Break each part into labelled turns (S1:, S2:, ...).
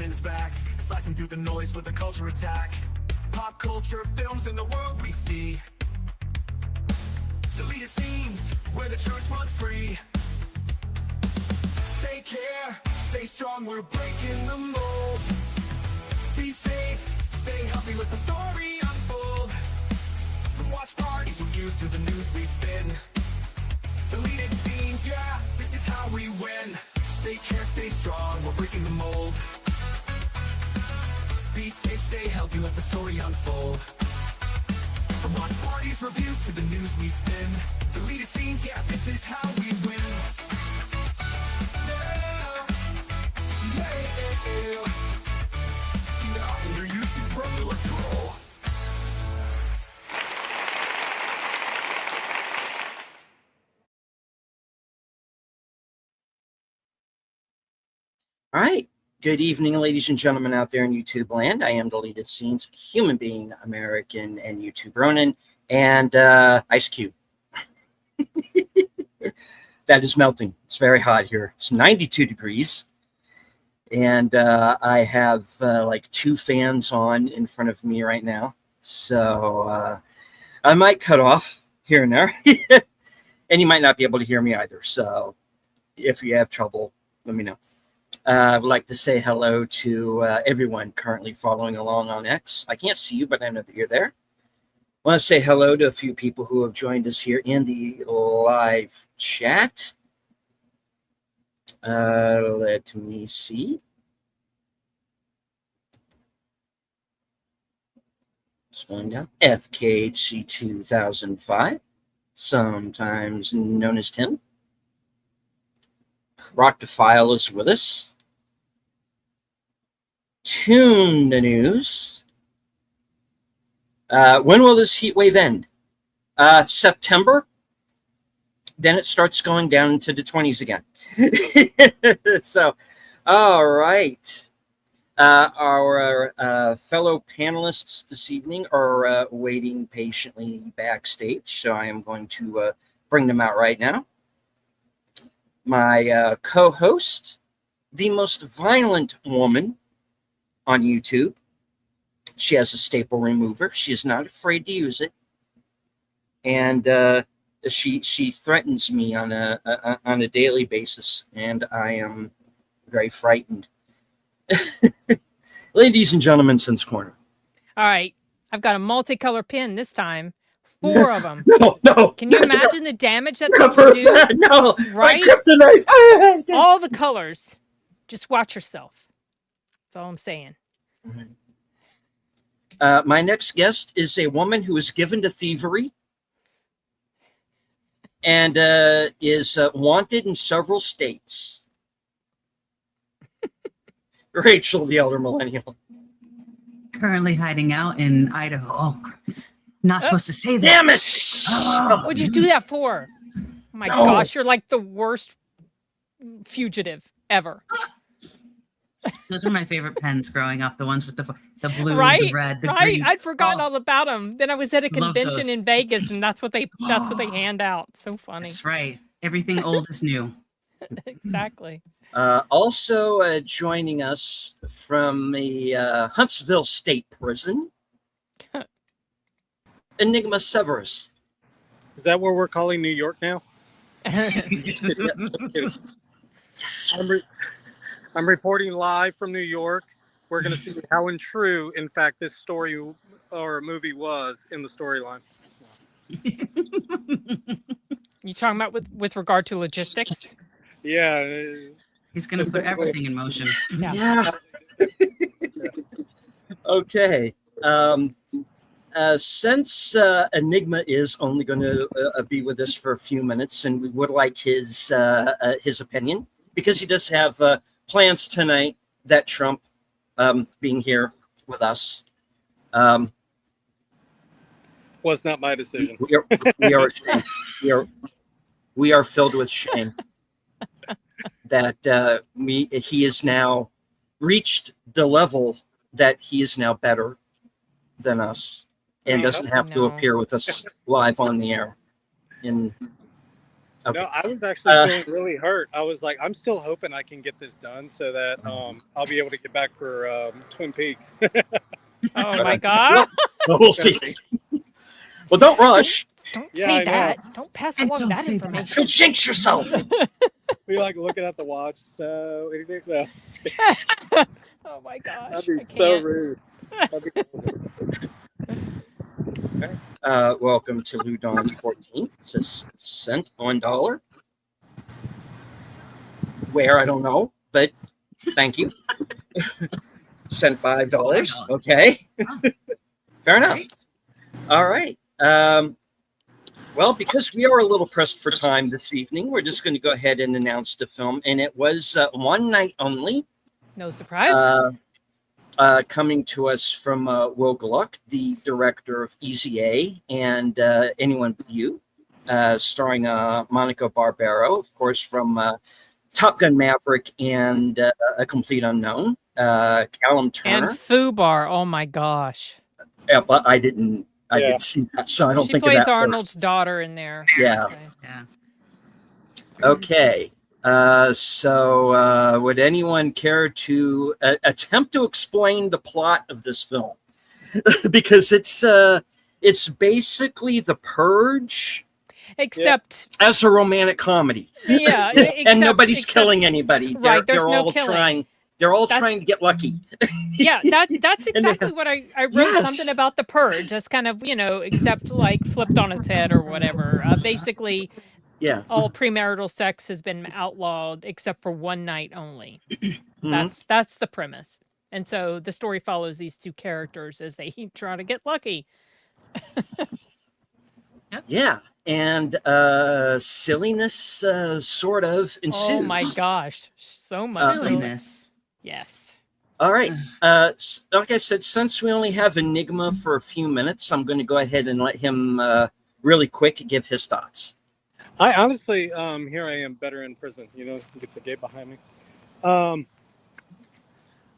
S1: Letterman's back, slicing through the noise with a culture attack. Pop culture, films, and the world we see. Deleted scenes, where the truth runs free. Take care, stay strong, we're breaking the mold. Be safe, stay healthy, let the story unfold. From watch parties we'll use to the news we spin. Deleted scenes, yeah, this is how we win. Take care, stay strong, we're breaking the mold. Be safe, stay healthy, let the story unfold. From watch parties, reviews, to the news we spin. Deleted scenes, yeah, this is how we win. Under YouTube Pro, let's roll.
S2: All right. Good evening, ladies and gentlemen out there in YouTube land. I am Deleted Scenes, human being, American, and YouTube Ronin, and Ice Cube. That is melting. It's very hot here. It's 92 degrees. And I have like 2 fans on in front of me right now. So I might cut off here and there. And you might not be able to hear me either. So if you have trouble, let me know. I would like to say hello to everyone currently following along on X. I can't see you, but I know that you're there. I want to say hello to a few people who have joined us here in the live chat. Let me see. It's going down. FKHC 2005, sometimes known as Tim. Rock the File is with us. Tune the News. When will this heat wave end? September. Then it starts going down into the 20s again. So, all right. Our fellow panelists this evening are waiting patiently backstage, so I am going to bring them out right now. My co-host, the most violent woman on YouTube. She has a staple remover. She is not afraid to use it, and she threatens me on a daily basis, and I am very frightened. Ladies and gentlemen, Sense Corner.
S3: All right, I've got a multicolor pin this time. 4 of them.
S2: No.
S3: Can you imagine the damage that they can do?
S2: No.
S3: Right?
S2: Kryptonite.
S3: All the colors. Just watch yourself. That's all I'm saying.
S2: My next guest is a woman who is given to thievery and is wanted in several states. Rachel, the elder millennial.
S4: Currently hiding out in Idaho. Oh, not supposed to say that.
S2: Damn it!
S4: Oh.
S3: What'd you do that for? Oh my gosh, you're like the worst fugitive ever.
S4: Those are my favorite pens growing up. The ones with the blue,
S3: right,
S4: the red, the
S3: right.
S4: green.
S3: I'd forgotten all about them. Then I was at a
S4: Love
S3: convention
S4: those.
S3: in Vegas, and that's what they hand out. So funny.
S4: That's right. Everything old is new.
S3: Exactly.
S2: Also joining us from the Huntsville State Prison, Enigma Severus.
S5: Is that what we're calling New York now? I'm reporting live from New York. We're going to see how untrue, in fact, this story or movie was in the storyline.
S3: You talking about with regard to logistics?
S5: Yeah.
S4: He's going to put everything in motion.
S2: Yeah. Okay. Since Enigma is only going to be with us for a few minutes, and we would like his opinion, because he does have plans tonight that trump being here with us.
S5: Was not my decision.
S2: We are ashamed. We are filled with shame that he is now reached the level that he is now better than us and doesn't have to appear with us live on the air. And Okay.
S5: No, I was actually feeling really hurt. I was like, I'm still hoping I can get this done so that I'll be able to get back for Twin Peaks.
S3: Oh my God.
S2: Well, we'll see. Well, don't rush.
S3: Don't
S5: Yeah,
S3: say
S5: I know.
S3: that. Don't pass
S4: And
S3: along
S4: don't
S3: that
S4: say that.
S3: information.
S2: Don't jinx yourself.
S5: We like looking at the watch. So anything? No,
S3: Oh my gosh.
S5: that'd be
S3: I
S5: so
S3: can't.
S5: rude. That'd be
S2: Welcome to Ludon 14. It says cent $1. Where, I don't know, but thank you. Sent $5. Okay. Fair enough. All right. Well, because we are a little pressed for time this evening, we're just going to go ahead and announce the film. And it was one night only.
S3: No surprise.
S2: Coming to us from Will Gluck, the director of Easy A and Anyone But You, starring Monica Barbaro, of course, from Top Gun Maverick and A Complete Unknown. Callum Turner.
S3: And Fubar. Oh my gosh.
S2: Yeah, but I didn't see that, so I don't
S3: She
S2: think of
S3: plays
S2: that
S3: Arnold's
S2: first.
S3: daughter in there.
S2: Yeah.
S3: Okay.
S4: Yeah.
S2: Okay. So would anyone care to attempt to explain the plot of this film? Because it's basically The Purge
S3: Except,
S2: as a romantic comedy.
S3: yeah.
S2: And nobody's killing anybody.
S3: Right, there's
S2: They're
S3: no
S2: all
S3: killing.
S2: trying. They're all
S3: That's-
S2: trying to get lucky.
S3: Yeah, that's
S2: And they
S3: exactly
S2: have-
S3: what I wrote
S2: Yes.
S3: something about The Purge. That's kind of, except like flipped on its head or whatever. Basically,
S2: Yeah.
S3: all premarital sex has been outlawed except for one night only.
S2: Mhm.
S3: That's the premise. And so the story follows these two characters as they try to get lucky.
S2: Yeah. And silliness sort of ensues.
S3: Oh my gosh. So much
S4: Silliness.
S3: Yes.
S2: All right. Like I said, since we only have Enigma for a few minutes, I'm going to go ahead and let him really quick give his thoughts.
S5: I honestly, here I am, better in prison. Get the gate behind me.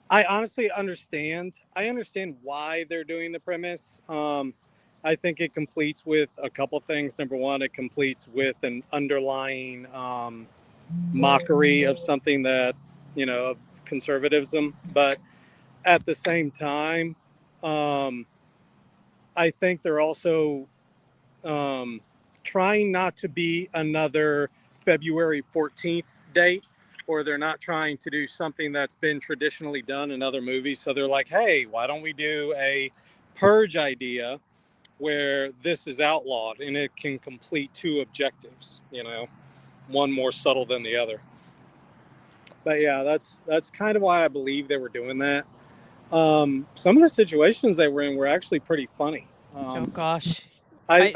S5: I honestly understand. I understand why they're doing the premise. I think it completes with a couple things. Number one, it completes with an underlying mockery of something that, of conservatism. But at the same time, I think they're also trying not to be another February 14th date, or they're not trying to do something that's been traditionally done in other movies. So they're like, hey, why don't we do a purge idea where this is outlawed and it can complete two objectives, one more subtle than the other. But yeah, that's kind of why I believe they were doing that. Some of the situations they were in were actually pretty funny.
S3: Oh gosh.
S5: I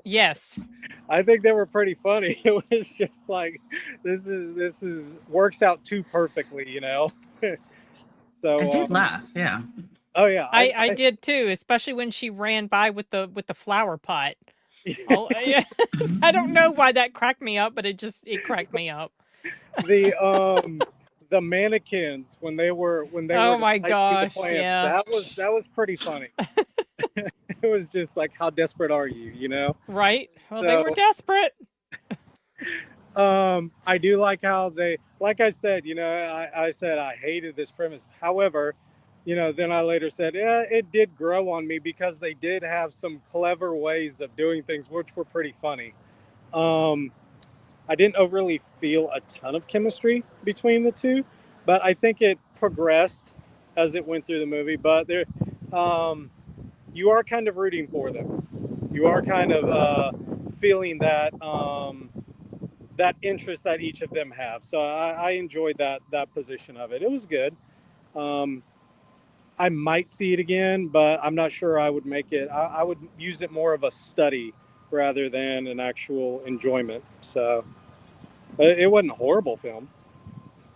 S3: Yes.
S5: think they were pretty funny. It was just like, this is works out too perfectly, So
S4: I did laugh. Yeah.
S5: Oh yeah,
S3: I did too, especially when she ran by with the flower pot. Oh, yeah. I don't know why that cracked me up, but it cracked me up.
S5: The mannequins when they were
S3: Oh my gosh, yeah.
S5: that was pretty funny. It was just like, how desperate are you,
S3: Right? Well, they were
S5: So-
S3: desperate.
S5: I do like how they, like I said, I said I hated this premise. However, then I later said, yeah, it did grow on me because they did have some clever ways of doing things, which were pretty funny. I didn't overly feel a ton of chemistry between the two, but I think it progressed as it went through the movie. But there, you are kind of rooting for them. You are kind of feeling that that interest that each of them have. So I enjoyed that position of it. It was good. I might see it again, but I'm not sure I would make it. I would use it more of a study rather than an actual enjoyment. So, but it wasn't a horrible film.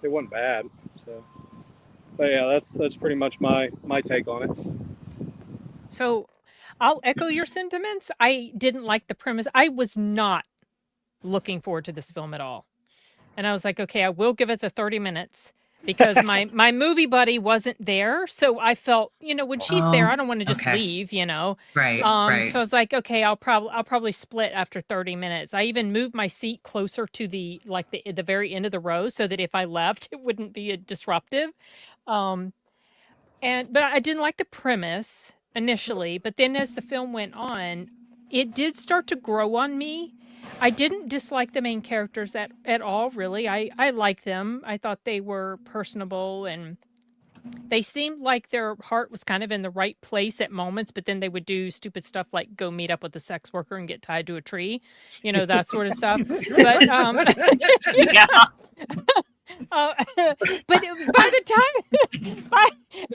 S5: It wasn't bad. So, but yeah, that's pretty much my take on it.
S3: So I'll echo your sentiments. I didn't like the premise. I was not looking forward to this film at all. And I was like, okay, I will give it the 30 minutes. because my movie buddy wasn't there, so I felt, when she's there,
S4: Oh,
S3: I don't want to just
S4: okay.
S3: leave.
S4: Right, right.
S3: So I was like, okay, I'll probably split after 30 minutes. I even moved my seat closer to the very end of the row so that if I left, it wouldn't be a disruptive. Um, but I didn't like the premise initially, but then as the film went on, it did start to grow on me. I didn't dislike the main characters at all, really. I liked them. I thought they were personable and they seemed like their heart was kind of in the right place at moments, but then they would do stupid stuff like go meet up with a sex worker and get tied to a tree, that sort of stuff. But
S2: Yeah.
S3: but by the time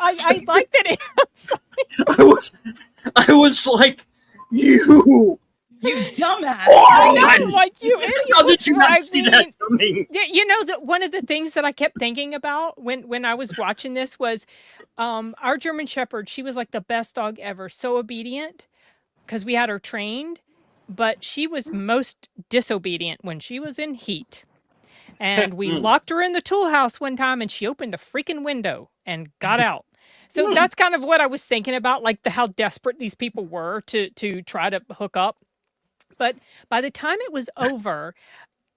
S3: I like that it
S2: I was like, you.
S4: You dumbass.
S3: I know, like you idiot.
S2: How did you
S3: Well,
S2: not see that coming?
S3: that one of the things that I kept thinking about when I was watching this was our German Shepherd. She was like the best dog ever, so obedient because we had her trained, but she was most disobedient when she was in heat. And we locked her in the tool house one time and she opened the freaking window and got out. So that's kind of what I was thinking about, like how desperate these people were to try to hook up. But by the time it was over,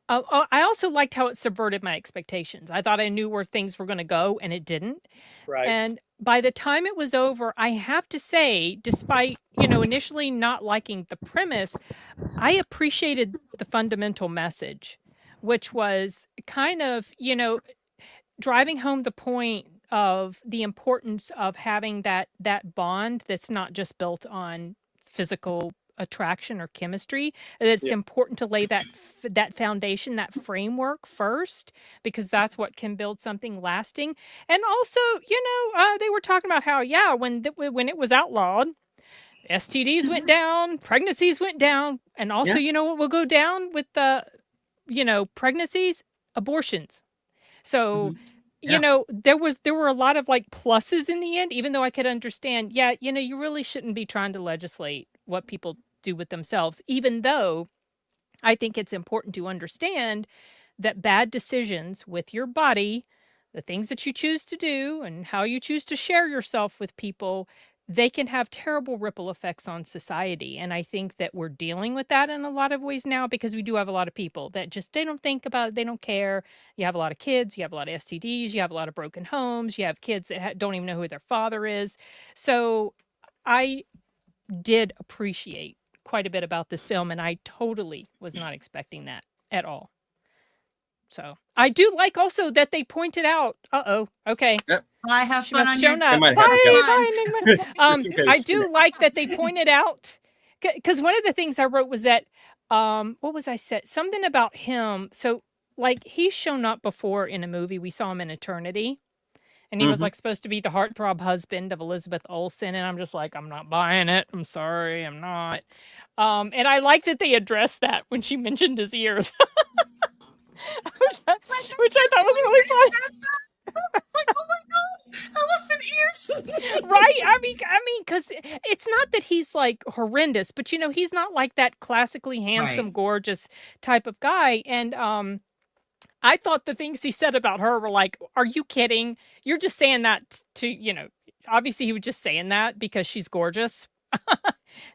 S3: I also liked how it subverted my expectations. I thought I knew where things were going to go, and it didn't.
S5: Right.
S3: And by the time it was over, I have to say, despite, initially not liking the premise, I appreciated the fundamental message, which was kind of, driving home the point of the importance of having that bond that's not just built on physical attraction or chemistry. That it's important to lay that foundation, that framework first, because that's what can build something lasting. And also, they were talking about how when it was outlawed, STDs went down, pregnancies went down, and also what will go down with the pregnancies, abortions. So there were a lot of like pluses in the end, even though I could understand, you really shouldn't be trying to legislate what people do with themselves, even though I think it's important to understand that bad decisions with your body, the things that you choose to do and how you choose to share yourself with people, they can have terrible ripple effects on society. And I think that we're dealing with that in a lot of ways now because we do have a lot of people that just, they don't think about it. They don't care. You have a lot of kids, you have a lot of STDs, you have a lot of broken homes, you have kids that don't even know who their father is. So I did appreciate quite a bit about this film, and I totally was not expecting that at all. So I do like also that they pointed out, okay.
S4: I have
S3: She
S4: fun
S3: must
S4: on
S3: have
S4: your
S3: shown up.
S2: They might
S3: Bye,
S2: have to
S3: bye, Enigma.
S2: Just in case.
S3: I do like that they pointed out, because one of the things I wrote was that, what was I said? Something about him. So, like, he's shown up before in a movie. We saw him in Eternity. And he was like supposed to be the heartthrob husband of Elizabeth Olsen. And I'm just like, I'm not buying it. I'm sorry, I'm not. And I like that they addressed that when she mentioned his ears. which I thought was really funny.
S4: Like, oh my god, elephant ears.
S3: Right? I mean, because it's not that he's like horrendous, but he's not like that classically handsome,
S4: Right.
S3: gorgeous type of guy. And I thought the things he said about her were like, are you kidding? You're just saying that to, obviously he was just saying that because she's gorgeous.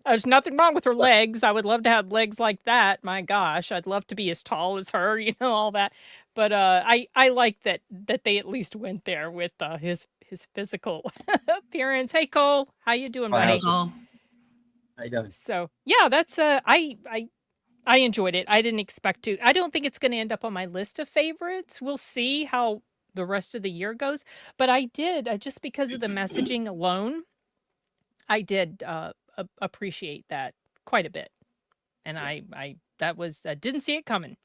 S3: There's nothing wrong with her legs. I would love to have legs like that. My gosh, I'd love to be as tall as her, all that. But I like that they at least went there with his physical appearance. Hey Cole, how you doing,
S2: Hi,
S3: buddy?
S2: how's
S4: Oh,
S2: I don't.
S3: So yeah, that's I enjoyed it. I didn't expect to. I don't think it's going to end up on my list of favorites. We'll see how the rest of the year goes. But I did, just because of the messaging alone, I did appreciate that quite a bit. And I that was didn't see it coming.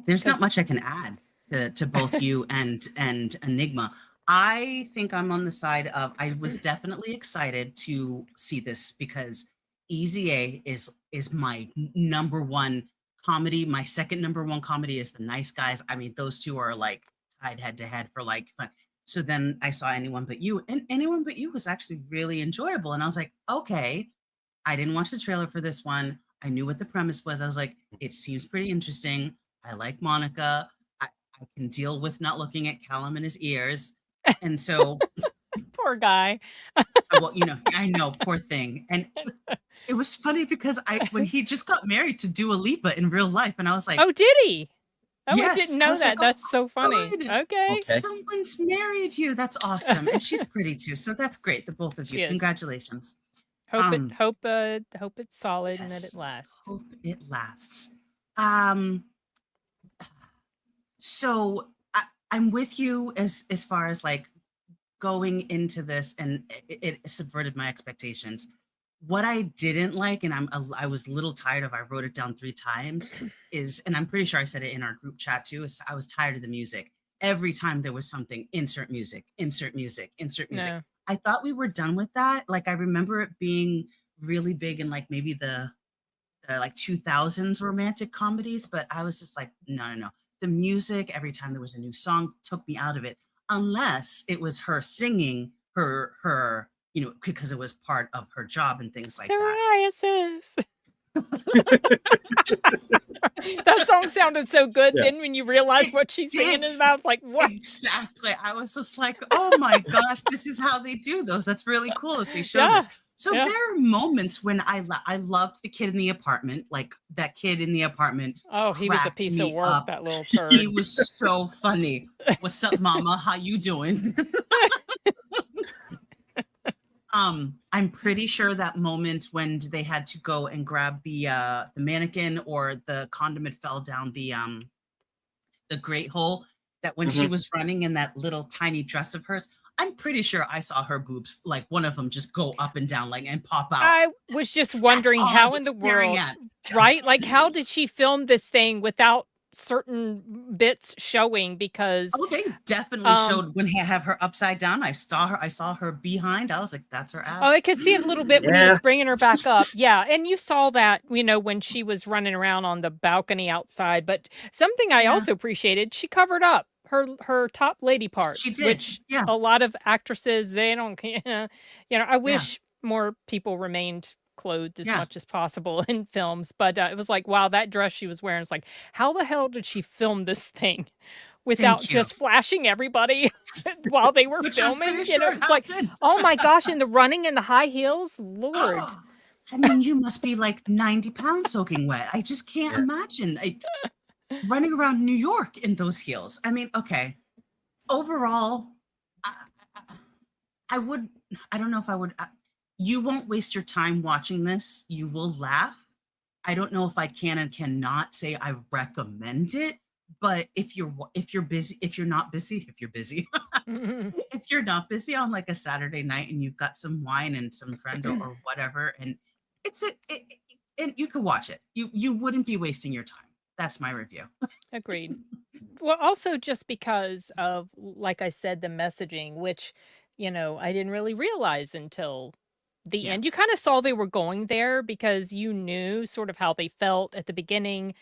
S4: there's not
S3: 'Cause-
S4: much I can add to both you and Enigma. I think I'm on the side of I was definitely excited to see this because Easy A is my number one comedy. My second number one comedy is The Nice Guys. I mean, those two are like tied head to head for like fun. So then I saw Anyone But You, and Anyone But You was actually really enjoyable. And I was like, okay, I didn't watch the trailer for this one. I knew what the premise was. I was like, it seems pretty interesting. I like Monica. I can deal with not looking at Callum in his ears. And so,
S3: Poor guy.
S4: well, I know, poor thing. And it was funny because when he just got married to Dua Lipa in real life, and I was like,
S3: Oh, did he? Oh, I
S4: yes.
S3: didn't
S4: I
S3: know
S4: was like,
S3: that. That's so funny.
S4: good.
S3: Okay.
S2: Okay.
S4: Someone's married you. That's awesome. And she's pretty too. So that's great. The both of
S3: She
S4: you.
S3: is.
S4: Congratulations.
S3: Hope
S4: Um,
S3: hope it's solid and that
S4: yes.
S3: it lasts.
S4: Hope it lasts. So I'm with you as far as like going into this, and it subverted my expectations. What I didn't like, and I was a little tired of, I wrote it down 3 times, is, and I'm pretty sure I said it in our group chat too, is I was tired of the music. Every time there was something, insert music, insert music, insert music.
S3: No.
S4: I thought we were done with that. Like I remember it being really big in like maybe the like 2000s romantic comedies, but I was just like, no. The music, every time there was a new song, took me out of it, unless it was her singing her because it was part of her job and things like that.
S3: Psoriasis. That song sounded so good.
S2: Yeah.
S3: Then when you realize what she's singing
S4: did.
S3: about, it's like, what?
S4: Exactly. I was just like, oh my gosh, this is how they do those. That's really cool that they show
S3: Yeah.
S4: this. So
S3: Yeah.
S4: there are moments when I loved the kid in the apartment, like that kid in the apartment.
S3: Oh, he was a
S4: cracked
S3: piece of
S4: me
S3: work,
S4: up.
S3: that little turd.
S4: He was so funny. What's up, mama? How you doing? I'm pretty sure that moment when they had to go and grab the mannequin, or the condiment fell down the great hole, that when she was running in that little tiny dress of hers, I'm pretty sure I saw her boobs, like one of them just go up and down, like, and pop out.
S3: I was just wondering
S4: all I
S3: how
S4: was
S3: in the
S4: staring
S3: world,
S4: at.
S3: right? Like, how did she film this thing without certain bits showing? Because
S4: Oh, they definitely showed when they have her upside down. I saw her behind. I was like, that's her ass.
S3: oh, I could see it a little bit when he
S2: Yeah.
S3: was bringing her back up. Yeah, and you saw that, when she was running around on the balcony outside. But something I
S4: Yeah.
S3: also appreciated, she covered up her top lady parts.
S4: She did.
S3: Which
S4: Yeah.
S3: a lot of actresses, they don't. I wish more people remained clothed as
S4: Yeah.
S3: much as possible in films. But it was like, wow, that dress she was wearing is like, how the hell did she film this thing without
S4: you.
S3: just flashing everybody while they were
S4: Which I'm
S3: filming?
S4: pretty sure
S3: It's like,
S4: happened.
S3: oh my gosh, and the running in the high heels, Lord.
S4: I mean, you must be like 90 pounds soaking wet. I just can't
S2: Yeah.
S4: imagine running around New York in those heels. I mean, okay. Overall, I don't know if I would. You won't waste your time watching this. You will laugh. I don't know if I can and cannot say I recommend it, but if you're busy, if you're not busy, if you're not busy on like a Saturday night and you've got some wine and some friends or whatever, and and you could watch it. You wouldn't be wasting your time. That's my review.
S3: Agreed. Well, also just because of, like I said, the messaging, which, I didn't really realize until the
S4: Yeah.
S3: end. You kind of saw they were going there because you knew sort of how they felt at the beginning.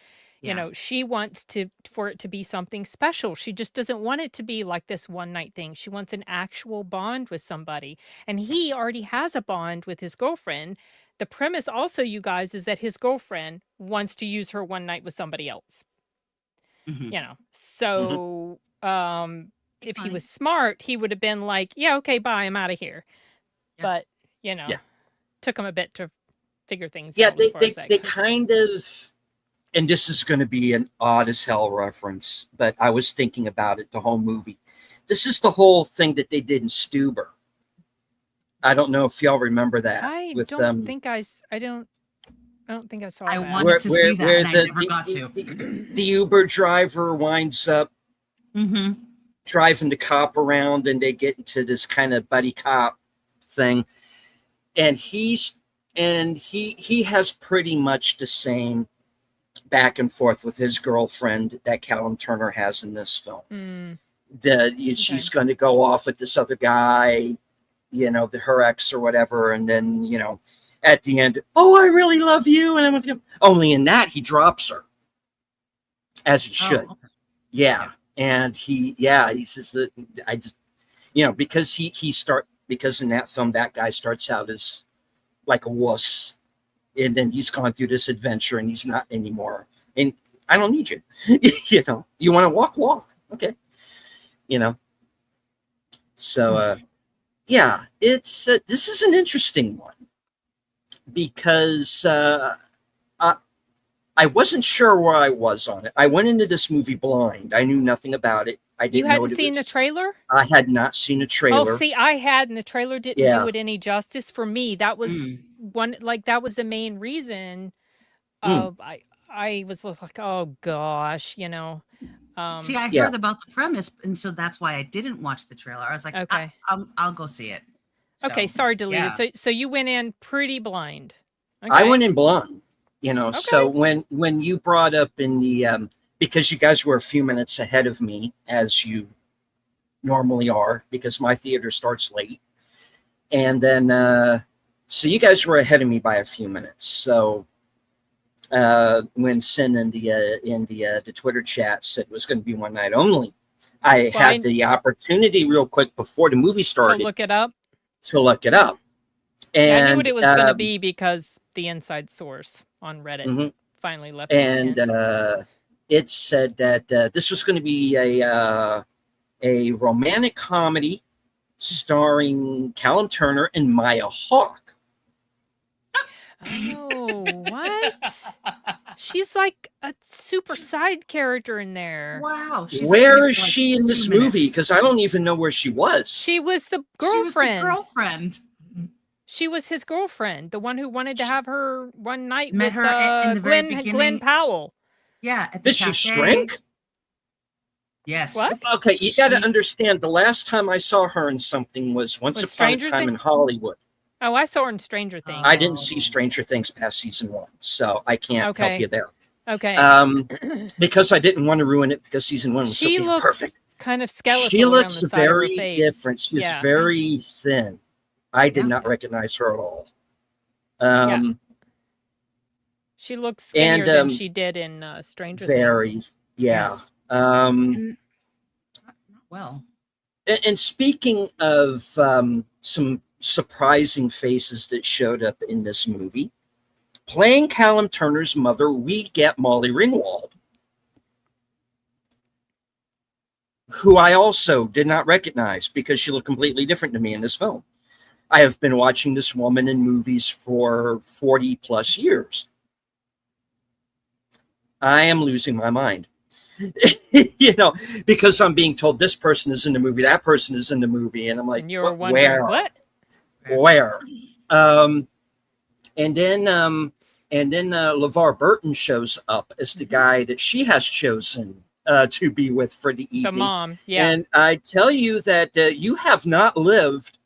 S4: Yeah.
S3: She wants for it to be something special. She just doesn't want it to be like this one night thing. She wants an actual bond with somebody. And he already has a bond with his girlfriend. The premise also, you guys, is that his girlfriend wants to use her one night with somebody else.
S4: Mhm.
S3: So if he
S4: Fine.
S3: was smart, he would have been like, yeah, okay, bye, I'm out of here.
S4: Yeah.
S3: But,
S2: Yeah.
S3: took him a bit to figure things
S2: Yeah,
S3: out as far as that
S2: they
S3: goes.
S2: kind of, and this is going to be an odd as hell reference, but I was thinking about it the whole movie. This is the whole thing that they did in Stuber. I don't know if y'all remember that.
S3: I
S2: with
S3: don't think I don't think I saw
S4: I
S3: that.
S4: wanted to see that, and I never got to.
S2: The Uber driver winds up
S4: Mm-hmm.
S2: driving the cop around, and they get into this kind of buddy cop thing, and he has pretty much the same back and forth with his girlfriend that Callum Turner has in this film. She's going to go off with this other guy, her ex or whatever, and then at the end, oh, I really love you, and I'm gonna. Only in that he drops her, as he should.
S4: Oh, okay.
S2: Yeah. And he says that I just, because because in that film, that guy starts out as like a wuss, and then he's gone through this adventure and he's not anymore. And I don't need you. You want to walk. okay, you know. So yeah, it's this is an interesting one because I I wasn't sure where I was on it. I went into this movie blind. I knew nothing about it. I
S3: You
S2: didn't know
S3: hadn't
S2: what it
S3: seen the
S2: was.
S3: trailer?
S2: I had not seen a
S3: Oh,
S2: trailer.
S3: see, I had, and the trailer didn't do
S2: Yeah.
S3: it any justice for me. That was
S4: Mm.
S3: one, like, that was the main reason
S2: Mm,
S3: of I was like, oh gosh,
S4: See, I
S2: yeah.
S4: heard about the premise, and so that's why I didn't watch the trailer. I was like,
S3: Okay.
S4: I'll go see it.
S3: Okay,
S4: So,
S3: sorry, deleted.
S4: yeah.
S3: So you went in pretty blind.
S2: I
S3: Okay.
S2: went in blind, you know. So
S3: Okay.
S2: when you brought up in the because you guys were a few minutes ahead of me as you normally are because my theater starts late, and then so you guys were ahead of me by a few minutes. So when Sin in the Twitter chat said it was going to be one night only, I
S3: Well,
S2: had the opportunity real quick before the movie
S3: to
S2: started
S3: look it up.
S2: to look it up,
S3: Yeah, I knew what
S2: and
S3: it was going to be because the inside source on Reddit
S2: mhm.
S3: finally left this
S2: and
S3: hint.
S2: it said that this was going to be a romantic comedy starring Callum Turner and Maya Hawke.
S3: Oh, what? She's like a super side character in there.
S4: Wow. She's like
S2: Where
S4: in
S2: is
S4: for, like,
S2: she in this
S4: 2
S2: movie?
S4: minutes.
S2: Because I don't even know where she was.
S3: She was the
S4: She was the
S3: girlfriend.
S4: girlfriend.
S3: She was his girlfriend, the one who wanted to
S4: She
S3: have her one night
S4: met
S3: with
S4: her in the very
S3: Glenn
S4: beginning.
S3: Powell.
S4: Yeah, at the
S2: Did she
S4: cafe.
S2: shrink?
S4: Yes.
S3: What?
S2: Okay, you got to
S4: She-
S2: understand. The last time I saw her in something was Once
S3: Was
S2: Upon a
S3: Stranger
S2: Time
S3: Things?
S2: in Hollywood.
S3: Oh, I saw her in Stranger Things.
S2: I didn't
S4: Oh.
S2: see Stranger Things past season 1, so I can't help
S3: Okay.
S2: you there.
S3: Okay.
S2: Because I didn't want to ruin it because season 1 was so
S3: She
S2: damn
S3: looks
S2: perfect.
S3: kind of skeletal
S2: She
S3: around
S2: looks
S3: the side of her
S2: very
S3: face.
S2: different. She's
S3: Yeah.
S2: very thin. I did
S4: Yeah.
S2: not recognize her at all.
S3: She looks skinnier
S2: and
S3: than she did in Stranger
S2: very,
S3: Things.
S2: yeah.
S4: Yes.
S2: Um,
S4: Well,
S2: and speaking of some surprising faces that showed up in this movie, playing Callum Turner's mother, we get Molly Ringwald, who I also did not recognize because she looked completely different to me in this film. I have been watching this woman in movies for 40 plus years. I am losing my mind. You know, because I'm being told this person is in the movie, that person is in the movie, and I'm like,
S3: And you were
S2: "What-
S3: wondering
S2: where?
S3: what?
S2: Where? And then LeVar Burton shows up as the guy that she has chosen to be with for the evening.
S3: The mom. Yeah.
S2: And I tell you that you have not lived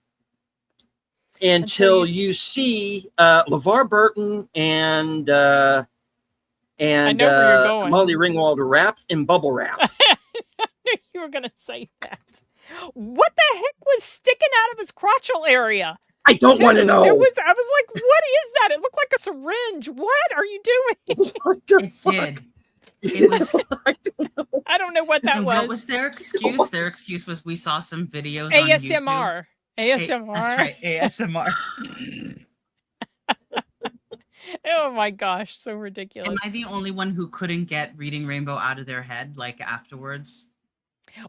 S2: until you see LeVar Burton and
S3: I know where you're going.
S2: Molly Ringwald wrapped in bubble wrap.
S3: You were gonna say that. What the heck was sticking out of his crotchal area?
S2: I don't want to know.
S3: I was like, what is that? It looked like a syringe. What are you doing?
S2: What the
S4: it
S2: fuck?
S4: did. It was.
S3: I don't know what that
S4: And
S3: was.
S4: what was their excuse? Their excuse was we saw some videos on YouTube.
S3: ASMR. ASMR.
S4: That's right, ASMR.
S3: Oh my gosh, so ridiculous.
S4: Am I the only one who couldn't get Reading Rainbow out of their head, like afterwards?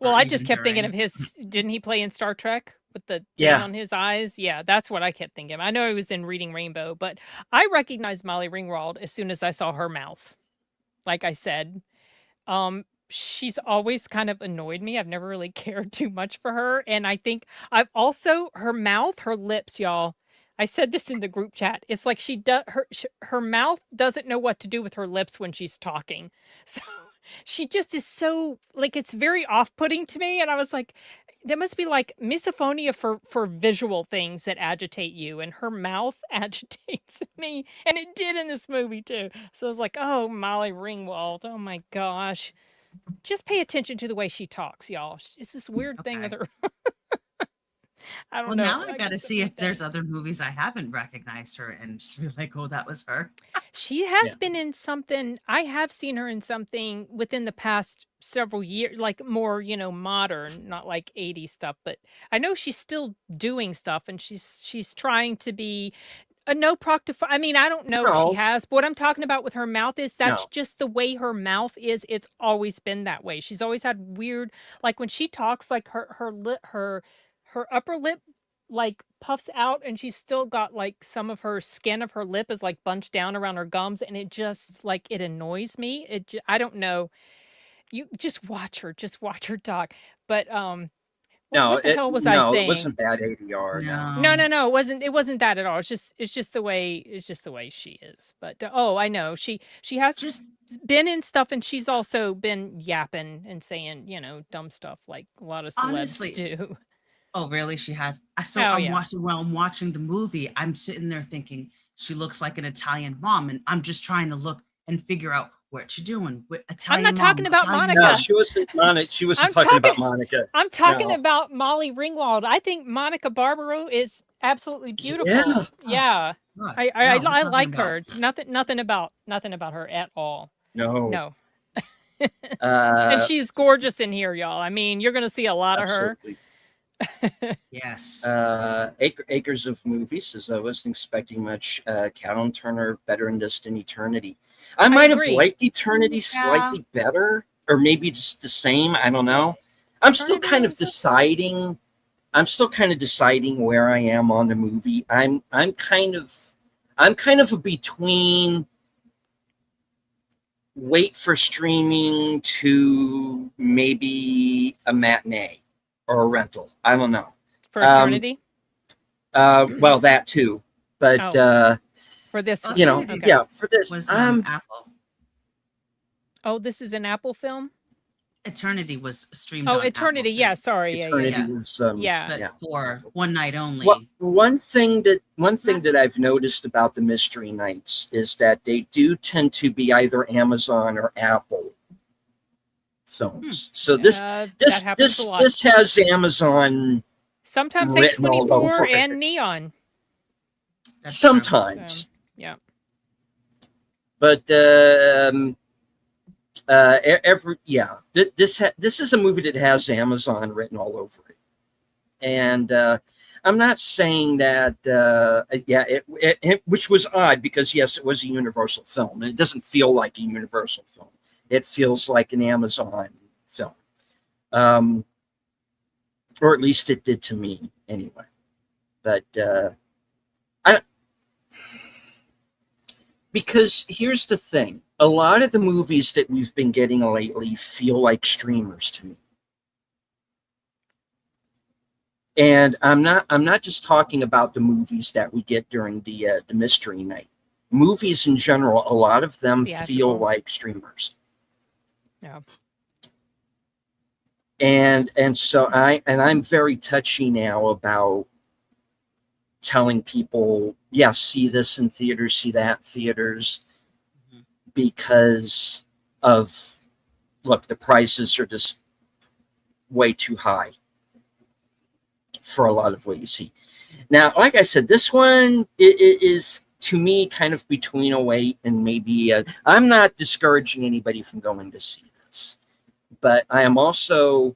S3: Well,
S4: Or
S3: I just
S4: even
S3: kept thinking
S4: during?
S3: of his. Didn't he play in Star Trek with the thing
S2: Yeah.
S3: on his eyes? Yeah, that's what I kept thinking. I know he was in Reading Rainbow, but I recognized Molly Ringwald as soon as I saw her mouth. Like I said, she's always kind of annoyed me. I've never really cared too much for her, and I think I've also her mouth, her lips, y'all. I said this in the group chat. It's like she does her mouth doesn't know what to do with her lips when she's talking. So she just is so like it's very off-putting to me, and I was like, there must be like misophonia for visual things that agitate you, and her mouth agitates me, and it did in this movie too. So I was like, oh, Molly Ringwald, oh my gosh, just pay attention to the way she talks, y'all. It's this weird thing with
S4: Okay.
S3: her. I don't
S4: Well,
S3: know.
S4: now I
S3: I
S4: gotta
S3: just don't
S4: see
S3: like
S4: if
S3: that.
S4: there's other movies I haven't recognized her and just be like, oh, that was her.
S3: She has
S2: Yeah.
S3: been in something. I have seen her in something within the past several years, like more, modern, not like 80s stuff, but I know she's still doing stuff, and she's trying to be No proctify. I mean, I don't know if she
S2: No,
S3: has, but what I'm talking about with her mouth is that's
S2: no.
S3: just the way her mouth is. It's always been that way. She's always had weird, like when she talks, like her upper lip like puffs out, and she's still got like some of her skin of her lip is like bunched down around her gums, and it just like it annoys me. I don't know. You just watch her talk. But what the hell was I
S2: No, it
S3: saying?
S2: wasn't bad ADR. No.
S3: No,
S4: No.
S3: no, no, it wasn't that at all. It's just the way she is. But oh, I know. She has
S4: Just
S3: been in stuff, and she's also been yapping and saying, dumb stuff like a lot of celebs
S4: honestly,
S3: do.
S4: oh really? She has. So
S3: Oh
S4: I'm
S3: yeah.
S4: watching while I'm watching the movie. I'm sitting there thinking she looks like an Italian mom, and I'm just trying to look and figure out what you doing with
S3: I'm not
S4: Italian
S3: talking
S4: mom,
S3: about
S4: Italian
S2: No,
S3: Monica.
S4: mom.
S2: she wasn't Monica. She wasn't
S3: I'm
S2: talking
S3: talking
S2: about Monica.
S3: I'm talking
S2: No.
S3: about Molly Ringwald. I think Monica Barbaro is absolutely beautiful.
S2: Yeah.
S4: Oh
S3: Yeah.
S4: God,
S3: I
S4: no, we're
S3: I
S4: talking
S3: like
S4: about
S3: her. Nothing about her at all.
S2: No.
S3: No. And
S2: Uh,
S3: she's gorgeous in here, y'all. I mean, you're gonna see a lot of her.
S2: absolutely.
S4: yes.
S2: Acres of Movies says I wasn't expecting much. Callum Turner better in Distant Eternity. I might have
S3: agree.
S2: liked Eternity
S4: Yeah.
S2: slightly better, or maybe just the same. I don't know. I'm still kind of deciding. I'm still kind of deciding where I am on the movie. I'm kind of a between wait for streaming to maybe a matinee or a rental. I don't know.
S3: For Eternity?
S2: Well, that too, but
S3: For this
S4: Oh,
S3: one.
S2: you know,
S3: Okay.
S2: yeah, for this,
S4: Was Apple.
S3: Oh, this is an Apple film?
S4: Eternity was streamed
S3: Oh,
S4: on
S3: Eternity.
S4: Apple,
S3: Yeah, sorry.
S2: Eternity
S3: Yeah.
S2: was
S3: Yeah.
S4: but
S2: yeah.
S4: for one night only.
S2: One thing that I've noticed about the Mystery Nights is that they do tend to be either Amazon or Apple films. So
S3: that happens a lot.
S2: this has Amazon
S3: Sometimes
S2: written all
S3: A24
S2: over it.
S3: and Neon.
S4: That's true.
S2: sometimes.
S3: Yeah.
S2: But this is a movie that has Amazon written all over it, and I'm not saying that which was odd because yes, it was a Universal film, and it doesn't feel like a Universal film. It feels like an Amazon film, or at least it did to me anyway. But because here's the thing, a lot of the movies that we've been getting lately feel like streamers to me. And I'm not just talking about the movies that we get during the Mystery Night. Movies in general, a lot of them feel
S3: Theatrical.
S2: like streamers.
S3: Yeah.
S2: And so I'm very touchy now about telling people, yeah, see this in theaters, see that in theaters, because of, look, the prices are just way too high for a lot of what you see. Now, like I said, this one it is to me kind of between a wait and maybe I'm not discouraging anybody from going to see this, but I am also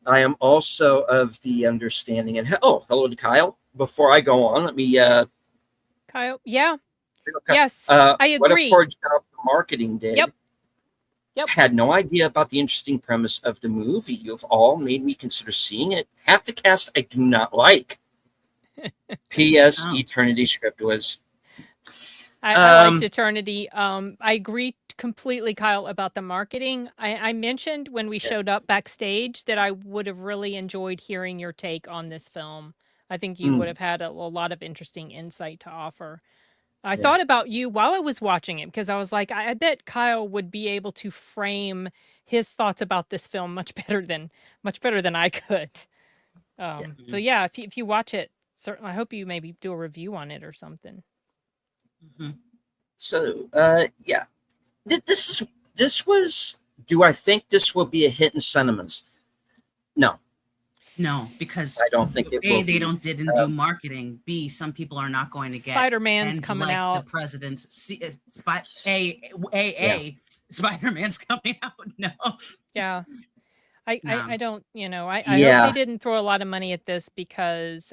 S2: of the understanding, and hello to Kyle. Before I go on, let me
S3: Kyle. Yeah.
S2: okay.
S3: Yes. I
S2: What a
S3: agree.
S2: poor job the marketing did.
S3: Yep.
S2: Had no idea about the interesting premise of the movie. You've all made me consider seeing it. Half the cast I do not like. P.S.
S4: Oh.
S2: Eternity script was.
S3: I liked Eternity. I agree completely, Kyle, about the marketing. I mentioned when we showed up backstage that I would have really enjoyed hearing your take on this film. I think you would have had a lot of interesting insight to offer. I thought about you while I was watching it because I was like, I bet Kyle would be able to frame his thoughts about this film much better than I could. So yeah, if you watch it, certainly I hope you maybe do a review on it or something.
S2: So yeah, this was. Do I think this will be a hit in cinemas? No,
S4: No, because
S2: I don't think it will
S4: A, they
S2: be.
S4: didn't do marketing. B, some people are not going to get
S3: Spider-Man's
S4: and
S3: coming
S4: like
S3: out.
S4: The president's Spider-Man's coming out. No.
S3: Yeah. I
S4: No.
S3: don't, I
S2: Yeah.
S3: hope they didn't throw a lot of money at this because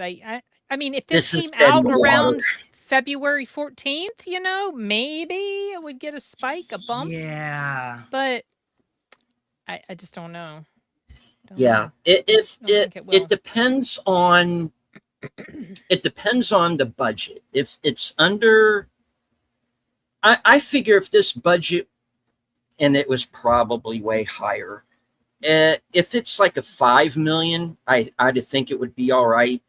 S3: I mean, if this
S2: This is
S3: came
S2: dead in
S3: out
S2: the water.
S3: around February 14th, maybe it would get a spike, a bump,
S4: Yeah.
S3: but I just don't know. Don't
S2: Yeah,
S3: know.
S2: it
S3: Don't think it will.
S2: it depends on the budget. If it's under, I figure if this budget, and it was probably way higher. If it's like a 5 million, I'd think it would be all right.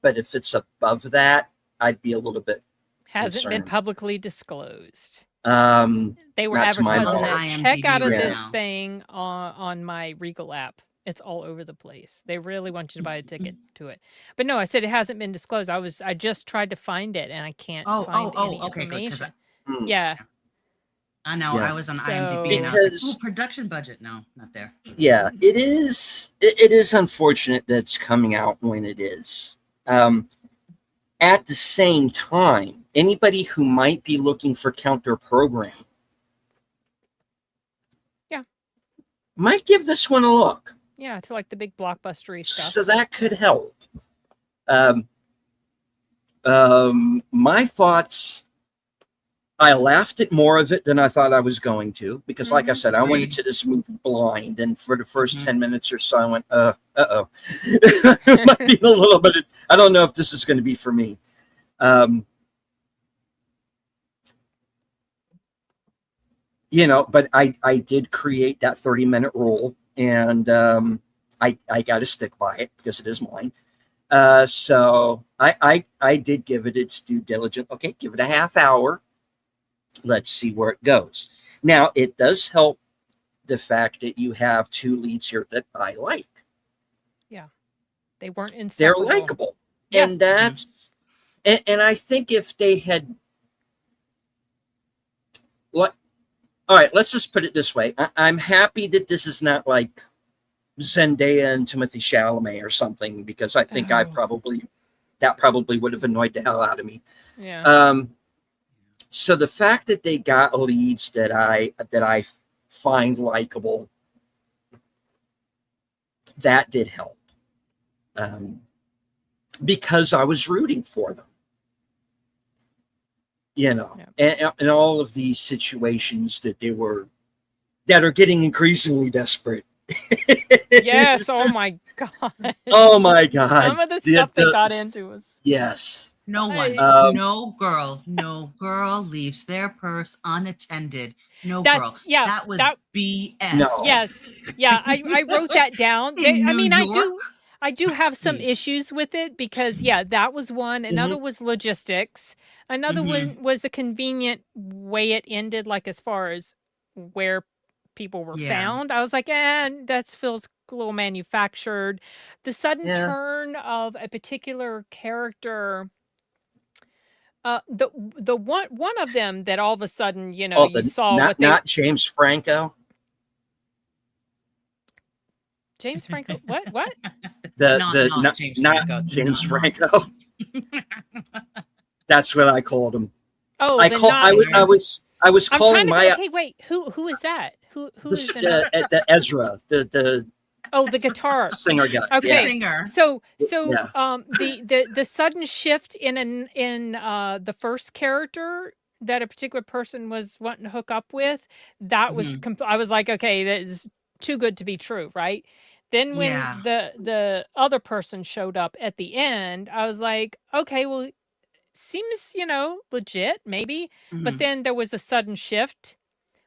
S2: But if it's above that, I'd be a little bit
S3: Hasn't been
S2: concerned.
S3: publicly disclosed.
S2: Um,
S3: They were
S2: Not to my
S3: advertising
S4: knowledge.
S3: that. Check out of
S2: IMDb
S3: this
S4: now.
S3: thing on my Regal app. It's all over the place. They really want you to buy a ticket to it. But no, I said it hasn't been disclosed. I just tried to find it and I can't find any
S4: okay, good.
S3: information.
S2: hmm.
S3: Yeah.
S4: I know.
S2: Yeah.
S4: I was on
S3: So-
S4: IMDb and I was like,
S2: Because-
S4: "Ooh, production budget." No, not there.
S2: Yeah, it is. It is unfortunate that it's coming out when it is. At the same time, anybody who might be looking for counter program,
S3: Yeah.
S2: might give this one a look.
S3: Yeah, to like the big blockbustery stuff.
S2: So that could help. My thoughts. I laughed at more of it than I thought I was going to because, like I said, I went
S4: Agreed.
S2: into this movie blind, and for the first
S4: Mhm.
S2: 10 minutes or so, I went, uh-oh. Might be a little bit. I don't know if this is going to be for me. But I did create that 30-minute rule, and I got to stick by it because it is mine. So I did give it its due diligence. Okay, give it a half hour. Let's see where it goes. Now, it does help the fact that you have two leads here that I like.
S3: They weren't
S2: They're
S3: inseparable.
S2: likable.
S3: Yeah.
S2: And that's, and I think if they had, all right, let's just put it this way. I'm happy that this is not like Zendaya and Timothy Chalamet or something, because I think
S3: Oh.
S2: that probably would have annoyed the hell out of me.
S3: Yeah.
S2: So the fact that they got leads that I find likable, that did help. Because I was rooting for them. And all of these situations that are getting increasingly desperate.
S3: Yes. Oh my god.
S2: Oh my God.
S3: Some of the stuff they got into was.
S2: Yes.
S4: No one, no girl leaves their purse unattended. No girl.
S3: Yeah.
S4: That was BS.
S2: No.
S3: Yes. Yeah. I wrote that down.
S4: In
S3: I mean,
S4: New York?
S3: I do have some
S4: Please.
S3: issues with it because that was one. Another was logistics. Another one was the convenient way it ended, like as far as where people were
S4: Yeah.
S3: found. I was like, that feels a little manufactured. The sudden
S2: Yeah.
S3: turn of a particular character. The one of them that all of a sudden, you saw
S2: not James Franco.
S3: James Franco. What?
S4: Not James Franco.
S2: James
S4: No.
S2: Franco.
S4: That's
S2: what I called him.
S3: Oh,
S2: I was
S3: I'm
S2: calling
S3: trying to
S2: my
S3: think, okay, wait. Who is that? Who is
S2: the Ezra, the
S3: the guitar.
S2: singer guy.
S3: Okay.
S4: singer.
S3: So
S2: Yeah.
S3: the sudden shift in the first character that a particular person was wanting to hook up with, that was I was like, okay, that is too good to be true, right? Then when
S4: Yeah.
S3: the other person showed up at the end, I was like, okay, well, seems legit maybe, but then there was a sudden shift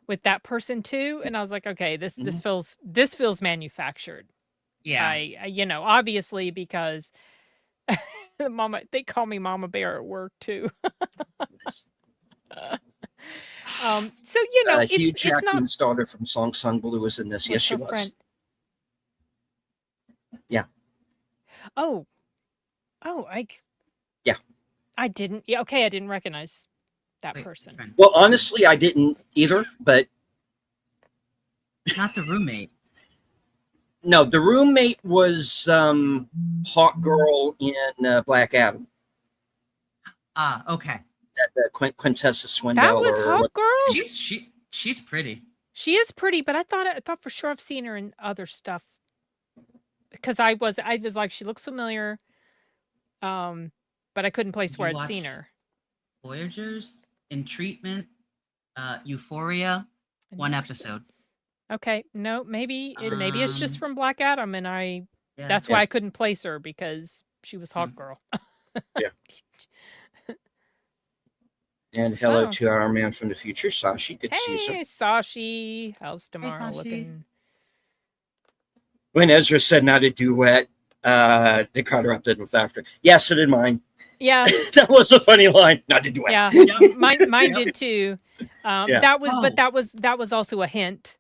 S3: with that person too, and I was like, okay, this feels manufactured.
S4: Yeah.
S3: I obviously because they call me Mama Bear at work too. So
S2: Hugh
S3: it's not.
S2: Jackman's daughter from Song Sung Blue was in this. Yes,
S3: What's
S2: she
S3: her
S2: was.
S3: friend?
S2: Yeah.
S3: Oh,
S2: Yeah.
S3: I didn't. Yeah, okay, I didn't recognize that
S4: Wait,
S3: person.
S4: friend.
S2: Well, honestly, I didn't either. But
S4: Not the roommate.
S2: no, the roommate was Hawk Girl in Black Adam.
S4: Okay.
S2: That Quintessa Swindell.
S3: That was
S2: or
S3: Hawk Girl.
S4: She's pretty.
S3: She is pretty, but I thought for sure I've seen her in other stuff because I was like, she looks familiar. But I couldn't place
S4: Did
S3: where
S4: you
S3: I'd seen
S4: watch
S3: her.
S4: Voyagers, In Treatment, Euphoria?
S3: I
S4: One
S3: never saw.
S4: episode.
S3: Okay, no, maybe it's just
S4: Um,
S3: from Black Adam, and
S4: yeah.
S3: that's why
S2: Yeah.
S3: I couldn't place her because she was Hawk Girl.
S2: Yeah. And hello
S3: Oh,
S2: to our man from the future, Sashi. Good to see you, sir.
S3: hey, Sashi, how's tomorrow
S4: Sashi.
S3: looking?
S2: When Ezra said not a duet, they caught her up with laughter. Yeah, so did mine.
S3: Yeah,
S2: That was a funny line. Not a duet.
S3: yeah,
S4: Yep.
S3: mine
S4: Yep.
S3: did too.
S2: Yeah.
S3: That was, but
S4: Oh.
S3: that was also a hint.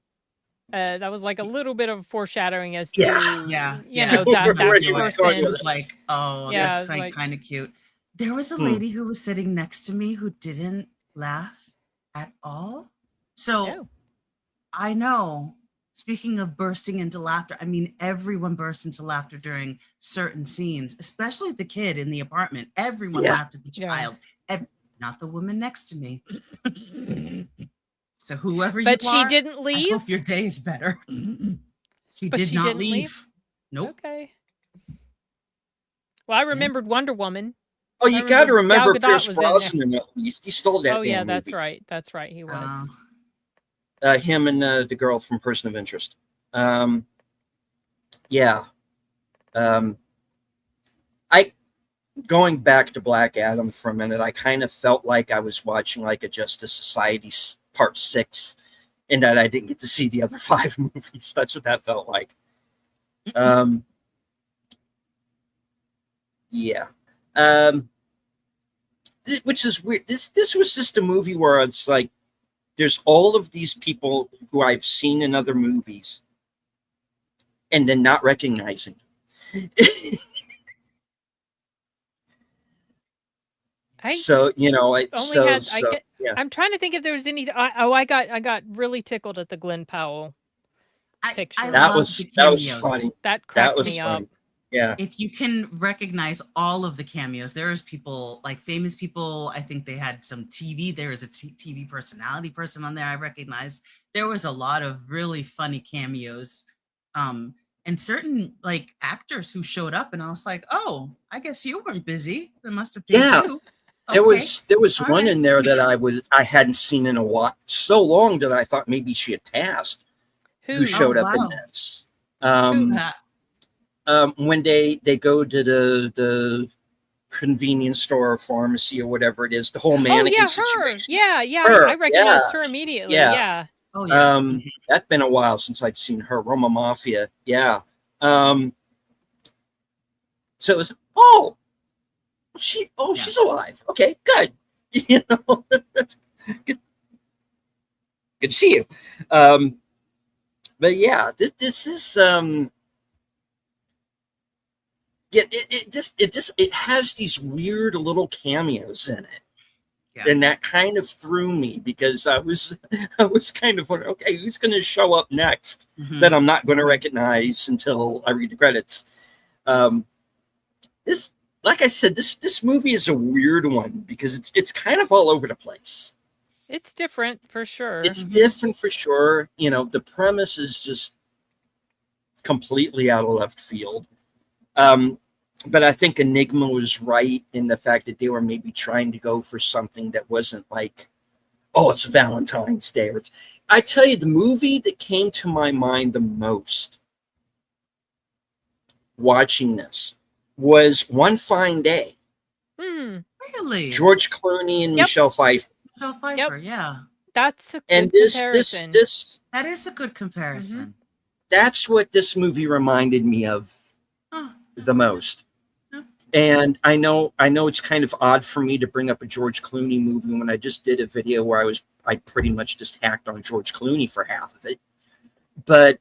S3: That was like a little bit of foreshadowing as to,
S2: Yeah.
S4: Yeah,
S3: you
S4: yeah.
S3: know, that
S2: Where
S3: that
S2: he was
S4: It
S2: going
S3: person.
S2: with
S4: was like, oh,
S3: Yeah,
S4: that's
S3: it's
S4: like
S3: like,
S4: kind of cute. There was a
S2: Hmm.
S4: lady who was sitting next to me who didn't laugh at all. So
S3: no.
S4: I know, speaking of bursting into laughter, I mean, everyone bursts into laughter during certain scenes, especially the kid in the apartment. Everyone
S2: Yeah.
S4: laughed at the
S3: Yeah.
S4: child, not the woman next to me. So whoever
S3: But
S4: you
S3: she
S4: are,
S3: didn't
S4: I
S3: leave.
S4: hope your day is better. She
S3: But
S4: did
S3: she
S4: not
S3: didn't
S4: leave.
S3: leave?
S4: Nope.
S3: Okay. Well, I remembered Wonder Woman.
S2: Oh,
S3: I
S2: you got to
S3: remember
S2: remember
S3: Gal Gadot
S2: Pierce
S3: was in there.
S2: Brosnan at least. He stole that
S3: Oh yeah,
S2: damn
S3: that's
S2: movie.
S3: right. That's right. He was.
S2: Him and the girl from Person of Interest. Yeah. I going back to Black Adam for a minute. I kind of felt like I was watching like a Justice Society Part 6, and that I didn't get to see the other 5 movies. That's what that felt like. Yeah. Which is weird. This was just a movie where it's like there's all of these people who I've seen in other movies and then not recognizing them. So, you know,
S3: I'm trying to think if there was any. I got really tickled at the Glenn Powell picture.
S2: That was funny.
S3: That cracked
S2: was
S3: me
S2: funny.
S3: up.
S2: Yeah.
S4: If you can recognize all of the cameos, there's people like famous people. I think they had some TV. There was a TV personality person on there I recognized. There was a lot of really funny cameos. And certain like actors who showed up, and I was like, "Oh, I guess you weren't busy. They must have paid you." Okay.
S2: There was
S4: All
S2: one
S4: right.
S2: in there that I hadn't seen in a while, so long that I thought maybe she had passed. Who showed up in this? When they go to the convenience store or pharmacy or whatever it is, the whole mannequin situation.
S3: Yeah, I recognized her immediately. Yeah.
S4: Oh yeah.
S2: That's been a while since I'd seen her. Roma Mafia. Yeah. So it was she's alive. Okay, good. You know, good to see you. But yeah, this is it has these weird little cameos in it. Yeah. And that kind of threw me because I was kind of wondering, okay, who's going to show up next that I'm not going to recognize until I read the credits. This, like I said, this movie is a weird one because it's kind of all over the place.
S3: It's different for sure.
S2: It's different for sure. You know, the premise is just completely out of left field. But I think Enigma was right in the fact that they were maybe trying to go for something that wasn't like, oh, it's Valentine's Day. I tell you, the movie that came to my mind the most watching this was One Fine Day.
S4: Really?
S2: George Clooney and Michelle Pfeiffer.
S4: Michelle Pfeiffer, yeah.
S3: That's a good comparison.
S4: That is a good comparison.
S2: That's what this movie reminded me of the most. And I know it's kind of odd for me to bring up a George Clooney movie when I just did a video where I pretty much just hacked on George Clooney for half of it. But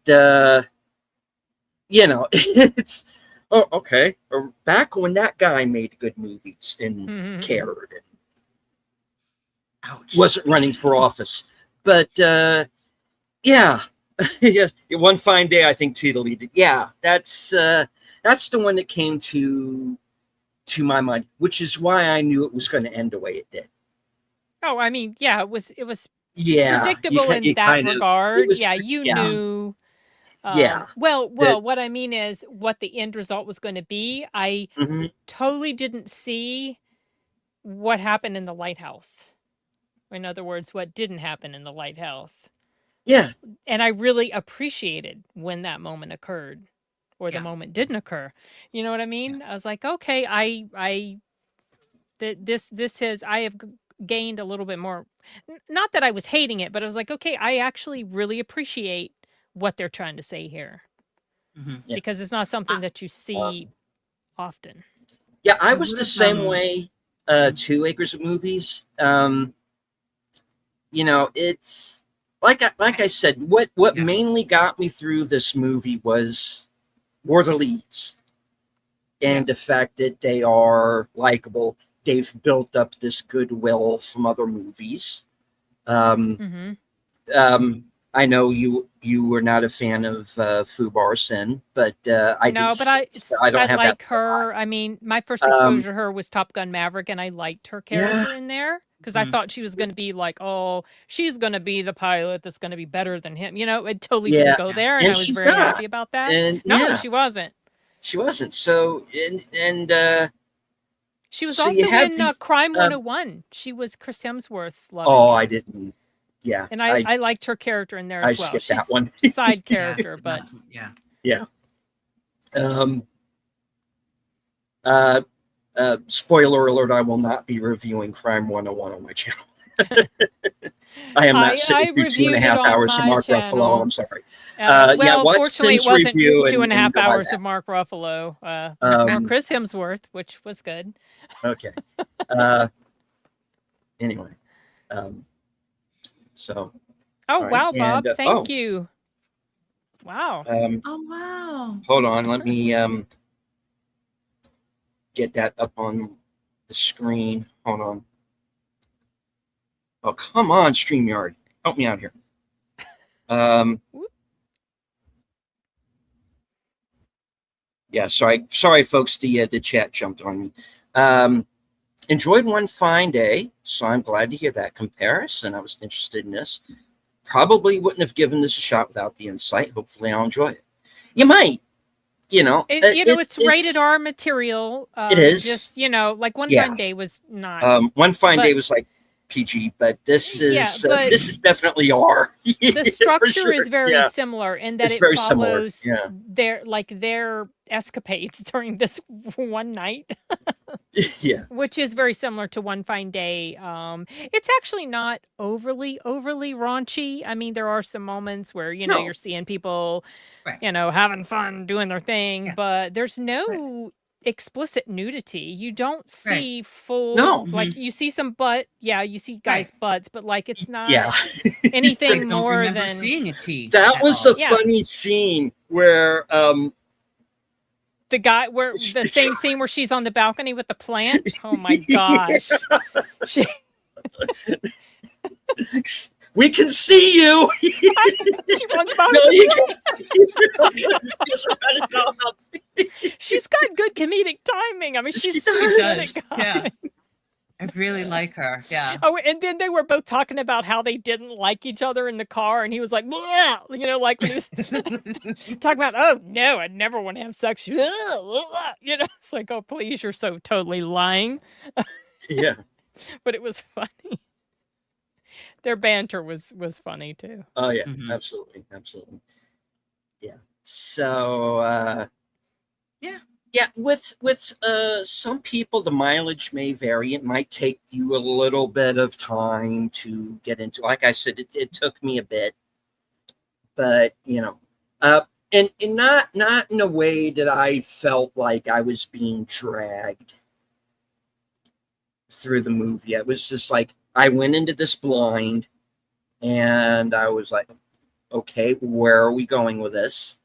S2: you know, it's okay. Back when that guy made good movies and cared and wasn't running for office. But yeah. Yes, One Fine Day, I think Tita deleted. Yeah, that's the one that came to my mind, which is why I knew it was going to end the way it did.
S3: Oh, I mean, yeah, it was
S2: predictable
S3: in that regard. You knew.
S2: Yeah.
S3: Well,
S2: That,
S3: what I mean is what the end result was going to be. I
S2: mhm.
S3: totally didn't see what happened in the lighthouse. In other words, what didn't happen in the lighthouse.
S2: Yeah.
S3: And I really appreciated when that moment occurred or the
S4: Yeah.
S3: moment didn't occur. You know what I
S4: Yeah.
S3: mean? I was like, okay, this has I have gained a little bit more. Not that I was hating it, but I was like, okay, I actually really appreciate what they're trying to say here
S4: Mhm.
S2: Yeah.
S3: because it's not something that you see
S2: Um,
S3: often.
S2: yeah, I
S4: I
S2: was
S4: would
S2: the
S4: have
S2: same way.
S4: Mhm.
S2: 2 Acres of Movies. It's like I said. What
S4: Yeah.
S2: mainly got me through this movie were the leads
S4: Yeah.
S2: and the fact that they are likable. They've built up this goodwill from other movies. Um,
S3: Mm-hmm.
S2: um, I know you were not a fan of Fubar Sin, but I did
S3: No, but
S2: see it, so I
S3: I
S2: don't have that
S3: like her. I mean, my first
S2: Um,
S3: exposure to her was Top Gun Maverick, and I liked her
S2: yeah,
S3: character in there because I
S4: Mhm.
S3: thought she was going to be like, oh, she's going to be the pilot that's going to be better than him. You know, it totally didn't
S2: yeah,
S3: go
S4: Yeah.
S3: there, and
S2: and
S3: I was
S2: she's
S3: very
S2: not,
S3: happy about that.
S2: and
S3: No,
S2: yeah,
S3: she wasn't.
S2: she wasn't.
S3: She was
S2: So you
S3: also
S2: have
S3: in
S2: these.
S3: Crime
S2: Um,
S3: 101. She was Chris Hemsworth's love
S2: oh, I
S3: interest.
S2: didn't. Yeah,
S3: And
S2: I
S3: I liked her character in there
S2: I
S3: as well.
S2: skipped that
S3: She's
S2: one.
S3: side
S4: Yeah.
S3: character, but
S4: Yeah.
S2: Yeah. Um, uh, Spoiler alert: I will not be reviewing Crime 101 on my channel. I am not
S3: I
S2: sitting through two and a
S3: reviewed it
S2: half
S3: on
S2: hours of
S3: my
S2: Mark Ruffalo.
S3: channel.
S2: I'm sorry. Yeah,
S3: Well,
S2: watch
S3: fortunately, it
S2: Sin's
S3: wasn't
S2: review
S3: two and a
S2: and
S3: half
S2: go by
S3: hours
S2: that.
S3: of Mark Ruffalo. It was more
S2: Um,
S3: Chris Hemsworth, which was good.
S2: okay. Uh, anyway, um, so
S3: Oh,
S2: all right,
S3: wow,
S2: and
S3: Bob. Thank you. Wow.
S4: Oh wow.
S2: hold on, let me get that up on the screen. Hold on. Oh, come on, StreamYard, help me out here. Um, yeah, sorry, folks. The chat jumped on me. Enjoyed One Fine Day, so I'm glad to hear that comparison. I was interested in this. Probably wouldn't have given this a shot without the insight. Hopefully, I'll enjoy it. You might,
S3: It's rated R material.
S2: It is.
S3: Just, like One
S2: Yeah.
S3: Fine Day was not.
S2: One Fine
S3: But-
S2: Day was like PG, but this
S3: Yeah,
S2: is
S3: but-
S2: this is definitely R.
S3: The
S2: For
S3: structure
S2: sure.
S3: is very
S2: Yeah.
S3: similar in that
S2: It's
S3: it
S2: very similar,
S3: follows
S2: yeah.
S3: their escapades during this one night.
S2: Yeah.
S3: Which is very similar to One Fine Day. It's actually not overly raunchy. I mean, there are some moments where
S2: No.
S3: you're seeing people,
S4: Right.
S3: having fun doing their thing,
S4: Yeah.
S3: but there's no explicit nudity. You don't
S4: Right.
S3: see full.
S2: No.
S3: Like you see some butt. Yeah, you see guys' butts, but like it's not
S2: Yeah.
S3: anything
S4: I don't
S3: more
S4: remember
S3: than
S4: seeing a T.
S2: That
S4: at
S2: was
S4: all.
S2: a
S3: Yeah.
S2: funny scene where
S3: the guy where the same scene where she's on the balcony with the plant. Oh my gosh. She,
S2: we can see you.
S3: she runs by
S2: No,
S3: with
S2: you
S3: the
S2: can't.
S3: plant. She's got good comedic timing. I mean, she's
S4: She
S3: good
S4: does.
S3: at
S4: Yeah. I really like her. Yeah.
S3: Oh, and then they were both talking about how they didn't like each other in the car, and he was like, "Blah," like when he was talking about, oh no, I never want to have sex. It's like, oh please, you're so totally lying.
S2: Yeah.
S3: But it was funny. Their banter was funny too.
S2: Oh yeah.
S4: Mhm.
S2: Absolutely. Yeah. So yeah, with some people the mileage may vary. It might take you a little bit of time to get into. Like I said, it took me a bit, but and not in a way that I felt like I was being dragged through the movie. It was just like I went into this blind, and I was like, okay, where are we going with this?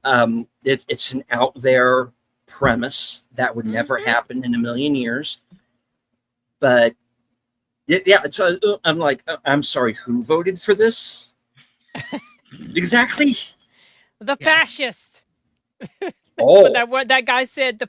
S2: It's an out there premise that would never
S3: Mhm.
S2: happen in a million years. But yeah, I'm like, I'm sorry, who voted for this? Exactly.
S3: The
S4: Yeah.
S3: fascist.
S2: Oh,
S3: What that guy said.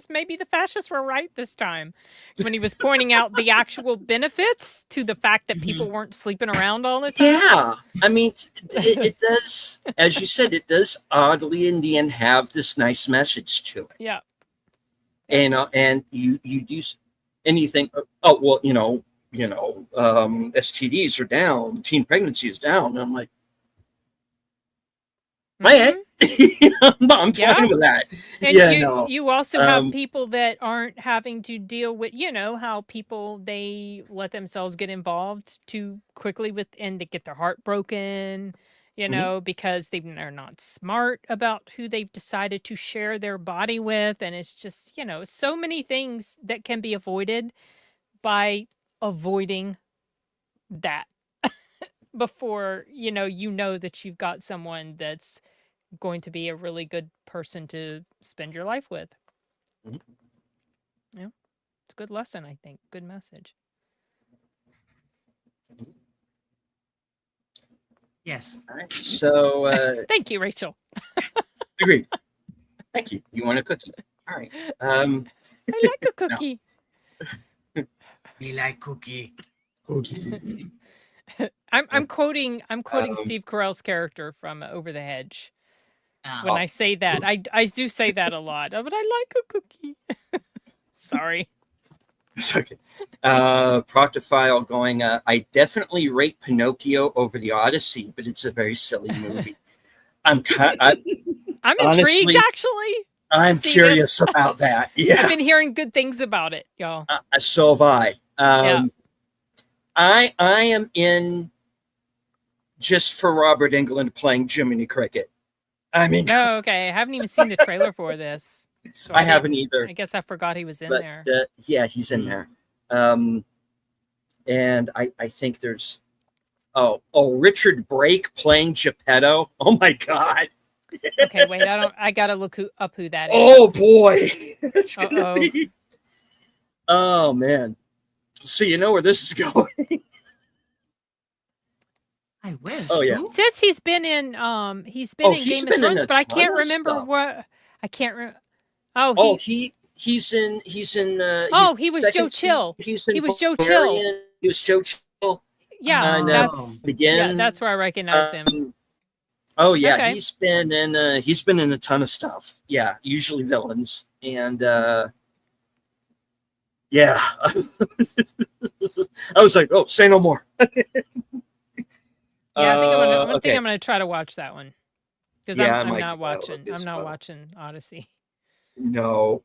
S3: Maybe the fascists were right this time, when he was pointing out the actual benefits to the fact that people weren't sleeping around all the time.
S2: yeah. I mean, it does, as you said, it does oddly in the end have this nice message to it.
S3: Yeah.
S2: And you do, and you think, oh well, STDs are down, teen pregnancy is down. And I'm like,
S3: Mhm.
S2: I'm
S3: Yeah.
S2: fine with that.
S3: And
S2: Yeah,
S3: you
S2: no.
S3: you also have
S2: Um,
S3: people that aren't having to deal with, how people, they let themselves get involved too quickly with, and they get their heart broken,
S2: Mhm.
S3: because they're not smart about who they've decided to share their body with. And it's just, so many things that can be avoided by avoiding that before, that you've got someone that's going to be a really good person to spend your life with.
S2: Mhm.
S3: Yeah. It's a good lesson, I think. Good message.
S4: Yes.
S2: All right. So
S3: Thank you, Rachel.
S2: agreed. Thank you. You want a cookie? All right.
S3: I like a
S2: No.
S3: cookie.
S4: Be like cookie.
S2: Cookie.
S3: I'm quoting
S2: Um,
S3: Steve Carell's character from Over the Hedge.
S4: Ah.
S3: When I say that, I do say that a lot. But I like a cookie. Sorry.
S2: It's okay. Proctophile going, I definitely rate Pinocchio over the Odyssey, but it's a very silly movie.
S3: I'm
S2: honestly,
S3: intrigued, actually.
S2: I'm
S3: See
S2: curious about that.
S3: I've
S2: Yeah,
S3: been hearing good things about it, y'all.
S2: so have I.
S3: Yeah.
S2: I am in just for Robert England playing Jiminy Cricket. I mean,
S3: Oh, okay. I haven't even seen the trailer for this. So
S2: I haven't either.
S3: I guess I forgot he was in
S2: But
S3: there.
S2: yeah, he's in there. And I think there's Richard Brake playing Geppetto. Oh my God.
S3: Okay, wait. I gotta look up who that is.
S2: Oh boy, it's gonna
S3: Uh-oh.
S2: be. Oh man, so you know where this is going.
S4: I wish.
S2: Oh, yeah.
S4: Who?
S3: It says he's been in
S2: He's
S3: Game
S2: been
S3: of
S2: in
S3: Thrones,
S2: a
S3: but I
S2: ton
S3: can't
S2: of
S3: remember
S2: stuff.
S3: what. I can't remember.
S2: He's in.
S3: He was Joe Chill. He was Joe Chill.
S2: He was Joe Chill.
S3: Yeah,
S2: that's again.
S3: that's where I recognize him.
S2: Oh yeah,
S3: Okay.
S2: he's been in a ton of stuff. Yeah, usually villains, and yeah. I was like, oh, say no more.
S3: Yeah, I think
S2: okay.
S3: I'm gonna try to watch that one, because
S2: Yeah, I
S3: I'm
S2: might
S3: not
S2: do that
S3: watching.
S2: as
S3: I'm not
S2: well.
S3: watching Odyssey.
S2: No.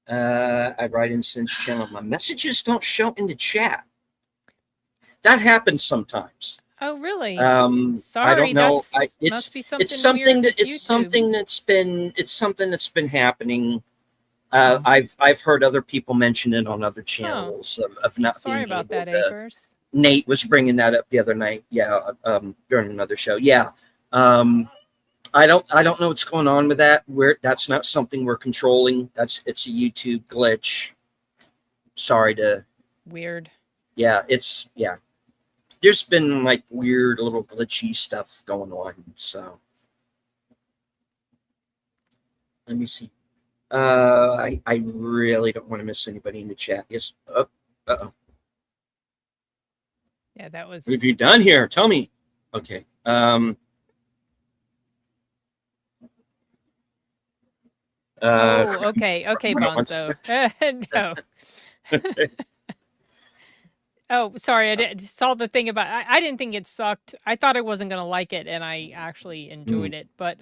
S2: I write in Sin's channel. My messages don't show in the chat. That happens sometimes.
S3: Oh, really?
S2: Sorry, I don't know.
S3: Must be something.
S2: It's something
S3: weird
S2: that
S3: with
S2: it's
S3: YouTube.
S2: something that's been happening. I've heard other people mention it on other channels of not
S3: Sorry
S2: being
S3: about
S2: able
S3: that,
S2: to.
S3: Acres.
S2: Nate was bringing that up the other night. Yeah, during another show. Yeah. I don't know what's going on with that. That's not something we're controlling. It's a YouTube glitch. Sorry to.
S3: Weird.
S2: Yeah, there's been like weird little glitchy stuff going on. So let me see. I really don't want to miss anybody in the chat. Yes. Uh-oh.
S3: Yeah, that was.
S2: What have you done here? Tell me. Okay.
S3: Okay, Bonzo. No. Oh, sorry. I saw the thing about. I didn't think it sucked. I thought I wasn't gonna like it, and I actually enjoyed it. But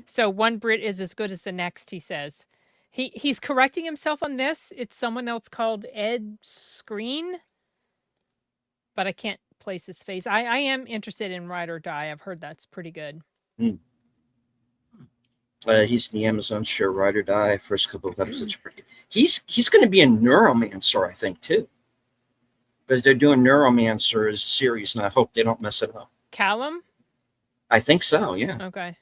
S3: so one Brit is as good as the next. He says, he's correcting himself on this. It's someone else called Ed Screen, but I can't place his face. I am interested in Ride or Die. I've heard that's pretty good.
S2: He's in the Amazon show Ride or Die. First couple of episodes, pretty good. He's going to be a Neuromancer, I think, too, because they're doing Neuromancer as a series, and I hope they don't mess it up.
S3: Callum?
S2: I think so. Yeah.
S3: Okay.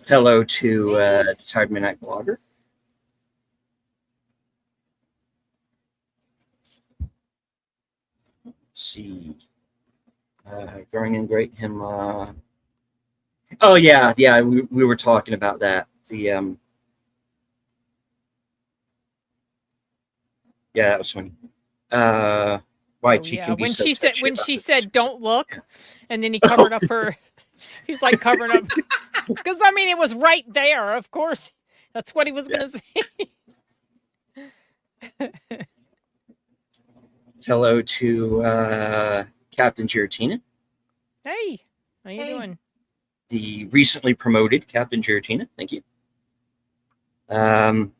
S2: Hello to Tired Midnight Blogger. Let's see. Growing and great him. Oh yeah, we were talking about that. The yeah, that was funny. Why
S3: Oh,
S2: she
S3: yeah.
S2: can be
S3: When
S2: so
S3: she said
S2: touchy about it.
S3: "Don't look,"
S2: Yeah.
S3: and then he covered up her. He's like covering up because I mean it was right there. Of course, that's what he was
S2: Yeah.
S3: gonna say.
S2: Hello to Captain Giratina,
S3: Hey, how you
S4: Hey.
S3: doing?
S2: the recently promoted Captain Giratina. Thank you. Hold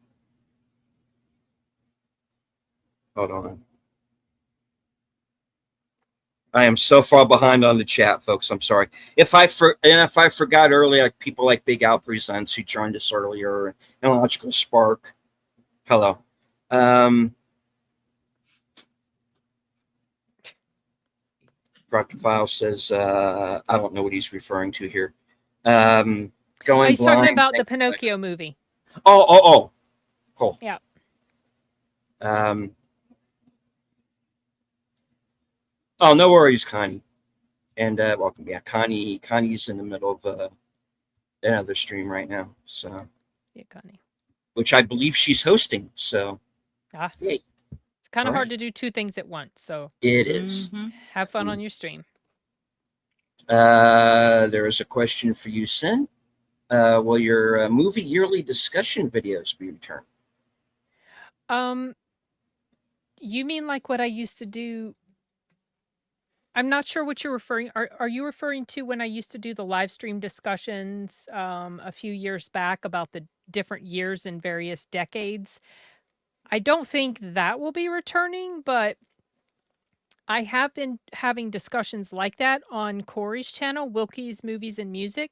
S2: on. I am so far behind on the chat, folks. I'm sorry. If I forgot earlier, like people like Big Al Presents who joined us earlier, and Illogical Spark. Hello. File says I don't know what he's referring to here. Going
S3: He's talking
S2: blind.
S3: about the Pinocchio movie.
S2: Oh. Cool.
S3: Yeah.
S2: Oh, no worries, Connie. And welcome. Yeah, Connie's in the middle of another stream right now. So,
S3: Yeah, Connie.
S2: which I believe she's hosting. So, yay.
S3: It's kind of
S2: All
S3: hard
S2: right.
S3: to do two things at once. So
S2: It is.
S4: Mhm.
S3: have fun on your stream.
S2: There is a question for you, Sin. Will your movie yearly discussion videos be returned?
S3: You mean like what I used to do? I'm not sure what you're referring. Are you referring to when I used to do the live stream discussions a few years back about the different years in various decades? I don't think that will be returning, but I have been having discussions like that on Corey's channel, Wilkie's Movies and Music.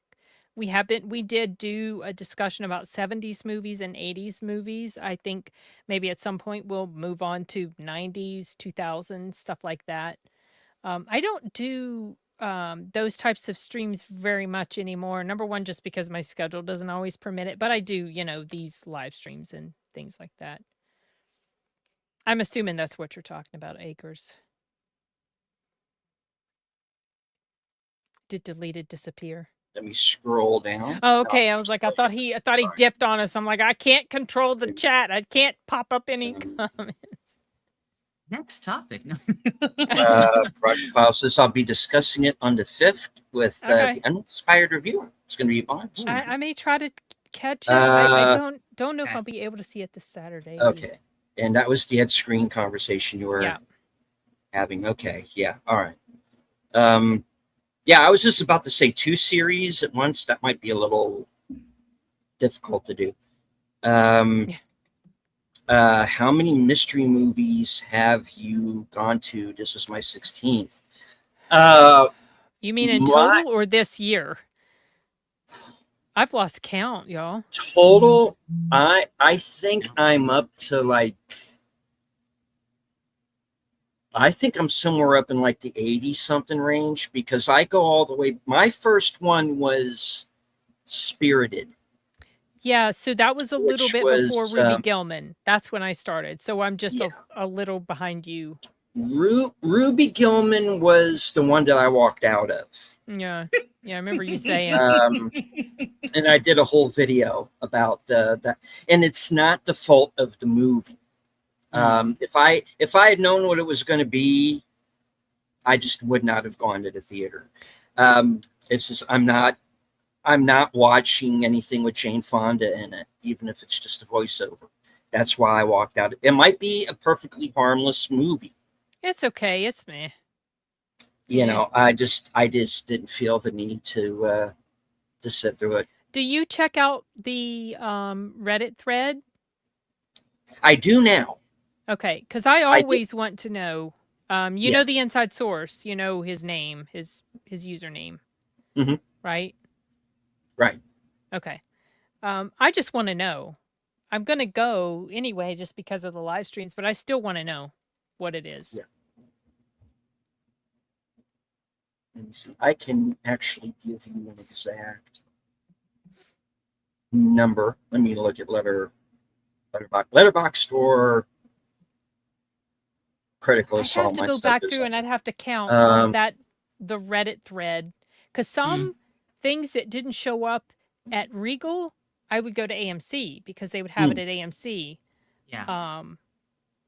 S3: We did do a discussion about 70s movies and 80s movies. I think maybe at some point we'll move on to 90s, 2000s, stuff like that. I don't do those types of streams very much anymore. Number one, just because my schedule doesn't always permit it, but I do, these live streams and things like that. I'm assuming that's what you're talking about, Acres. Did deleted disappear?
S2: Let me scroll down.
S3: Oh, okay. I was like, I thought he
S2: Sorry.
S3: dipped on us. I'm like, I can't control the chat. I can't pop up any
S2: Um,
S3: comments.
S4: Next topic. No.
S2: Project File says I'll be discussing it on the 5th with
S3: Okay.
S2: the uninspired reviewer. It's going to be fun.
S3: I may try to catch it. I don't know if
S4: Okay.
S3: I'll be able to see it this Saturday.
S2: Okay. And that was the Ed Screen conversation you were
S3: Yeah.
S2: having. Okay. Yeah. All right. Yeah, I was just about to say 2 series at once. That might be a little difficult to do. How many mystery movies have you gone to? This is my 16th.
S3: You mean in
S2: my-
S3: total or this year? I've lost count, y'all.
S2: Total, I think I'm up to like, I think I'm somewhere up in like the 80 something range because I go all the way. My first one was Spirited.
S3: Yeah, so that was a little
S2: Which
S3: bit
S2: was,
S3: before Ruby Gilman. That's when I started. So I'm just
S2: Yeah.
S3: a little behind you.
S2: Ruby Gilman was the one that I walked out of.
S3: Yeah. Yeah, I remember you saying.
S2: And I did a whole video about that. And it's not the fault of the movie. If I had known what it was going to be, I just would not have gone to the theater. It's just I'm not watching anything with Jane Fonda in it, even if it's just a voiceover. That's why I walked out. It might be a perfectly harmless movie.
S3: It's okay. It's me.
S2: You know, I just didn't feel the need to sit through it.
S3: Do you check out the Reddit thread?
S2: I do now.
S3: Okay, because I
S2: do.
S3: always want to know. You
S2: Yeah.
S3: know the inside source. You know his name, his username,
S2: Mhm.
S3: right?
S2: Right.
S3: Okay. I just want to know. I'm gonna go anyway, just because of the live streams, but I still want to know what it is.
S2: Yeah. Let me see. I can actually give you an exact number. Let me look at Letterboxd or Critical
S3: I'd have
S2: Assault.
S3: to
S2: My
S3: go
S2: stuff
S3: back
S2: is
S3: through and
S2: like
S3: I'd have to count
S2: Um,
S3: the Reddit thread, because
S4: Mm,
S3: some things that didn't show up at Regal, I would go to AMC because they would have it
S2: mm,
S3: at AMC.
S4: yeah.
S3: Um,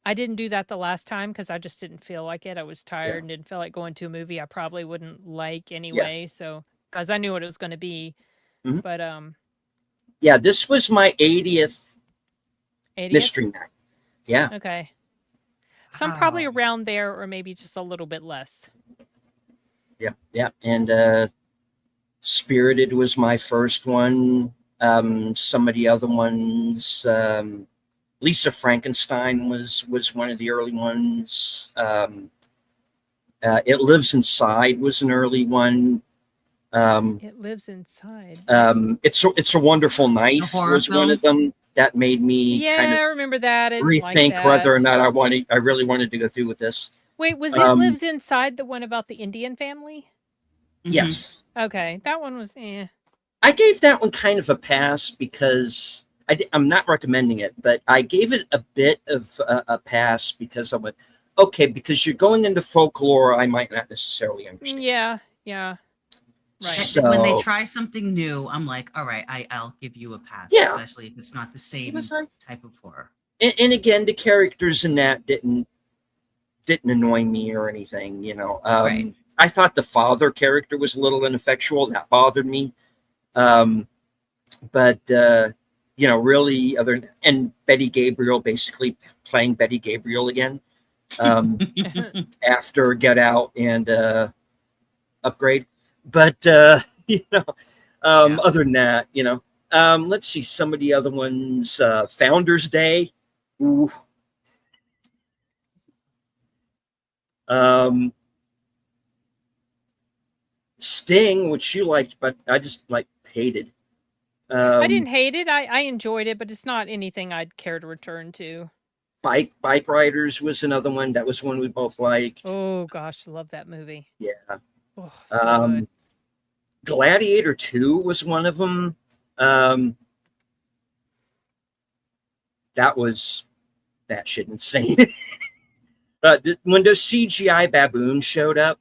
S3: I didn't do that the last time because I just didn't feel like it. I was
S2: yeah,
S3: tired and didn't feel like going to a movie I probably wouldn't like
S2: yeah,
S3: anyway. So, because I knew what it was going to be.
S2: mhm.
S3: But
S2: Yeah. This was my 80th
S3: 80th.
S2: mystery night. Yeah,
S3: Okay, so I'm probably
S4: Wow.
S3: around there, or maybe just a little bit less.
S2: yeah, yeah. And Spirited was my first one. Some of the other ones, Lisa Frankenstein was one of the early ones. It Lives Inside was an early one. Um,
S3: It Lives Inside.
S2: it's a Wonderful
S4: The
S2: Knife
S4: horror
S2: was one of
S4: film.
S2: them that made me kind
S3: Yeah,
S2: of
S3: I remember that. I didn't like
S2: rethink
S3: that.
S2: whether or not I really wanted to go through with this.
S3: Wait, was It
S2: Um,
S3: Lives Inside the one about the Indian family?
S4: Hmm.
S2: yes,
S3: Okay, that one was
S2: I gave that one kind of a pass because I'm not recommending it, but I gave it a bit of a pass because I went, okay, because you're going into folklore I might not necessarily understand.
S3: Yeah, yeah. Right.
S4: When they
S2: So
S4: try something new, I'm like, all right, I'll give you a pass,
S2: yeah,
S4: especially if it's not the
S2: it
S4: same
S2: was like,
S4: type of horror.
S2: and again, the characters in that didn't annoy me or anything.
S4: Right.
S2: I thought the father character was a little ineffectual. That bothered me. Um, but really, and Betty Gabriel basically playing Betty Gabriel again after Get Out and Upgrade. But
S4: Yeah.
S2: other than that, let's see some of the other ones. Founders Day. Ooh. Sting, which you liked, but I just hated.
S3: I didn't hate it. I enjoyed it, but it's not anything I'd care to return to.
S2: Bike Riders was another one. That was one we both liked.
S3: Oh gosh, love that movie.
S2: Yeah.
S3: Oh, so good.
S2: Um, Gladiator 2 was one of them. That was batshit insane. When those CGI baboons showed up,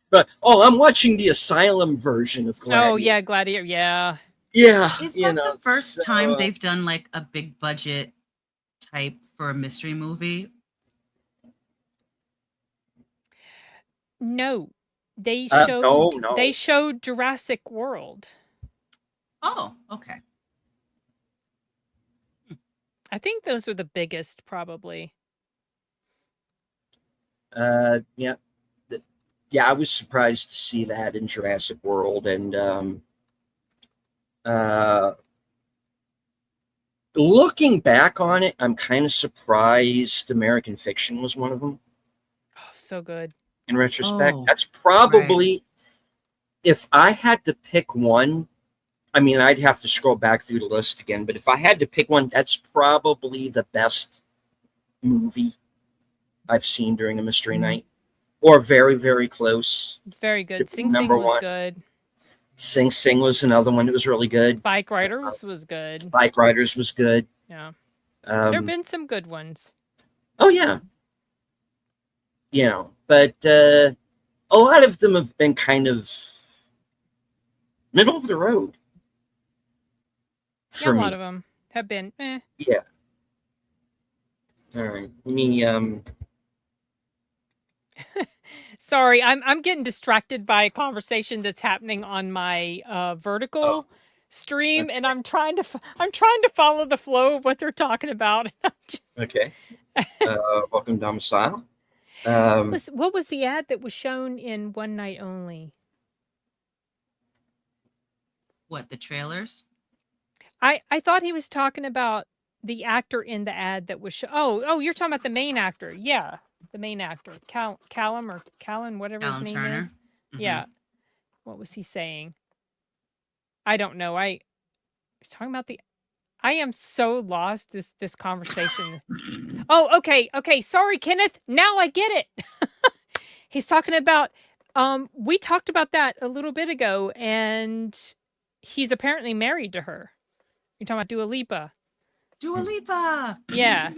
S2: but I'm watching the Asylum version of Gladiator.
S3: Oh yeah, Gladiator. Yeah.
S2: Yeah,
S4: Is that the first time they've done like a big budget type for a mystery movie?
S3: No, they
S2: no.
S3: They showed Jurassic World.
S4: Oh, okay.
S3: I think those are the biggest, probably.
S2: Yeah. Yeah, I was surprised to see that in Jurassic World, and looking back on it, I'm kind of surprised American Fiction was one of them.
S3: Oh, so good.
S2: In retrospect,
S4: Oh,
S2: that's probably, if I had to pick one, I mean, I'd have to scroll back through the list again, but if I had to pick one, that's probably the best movie I've seen during a mystery night, or very, very close.
S3: It's very good.
S2: It's
S3: Sing Sing
S2: number
S3: was
S2: one.
S3: good.
S2: Sing Sing was another one that was really good.
S3: Bike Riders was good.
S2: Bike Riders was good.
S3: Yeah. There have
S2: Um,
S3: been some good ones.
S2: oh yeah, but a lot of them have been kind of middle of the road
S3: Yeah,
S2: for
S3: a
S2: me.
S3: lot of them have been.
S2: Yeah. All right.
S3: Sorry, I'm getting distracted by a conversation that's happening on my vertical stream, and I'm trying to follow the flow of what they're talking about.
S2: Okay. Welcome to Domicile.
S3: What was the ad that was shown in One Night Only?
S4: What, the trailers?
S3: I thought he was talking about the actor in the ad that was oh, you're talking about the main actor. Yeah, the main actor, Callum or Callan, whatever
S4: Callum
S3: his name
S4: Turner?
S3: is.
S4: Mhm.
S3: Yeah. What was he saying? I don't know. I was talking about I am so lost this conversation. Oh, okay. Sorry, Kenneth. Now I get it. He's talking about we talked about that a little bit ago, and he's apparently married to her. You're talking about Dua Lipa.
S4: Dua Lipa.
S3: Yeah.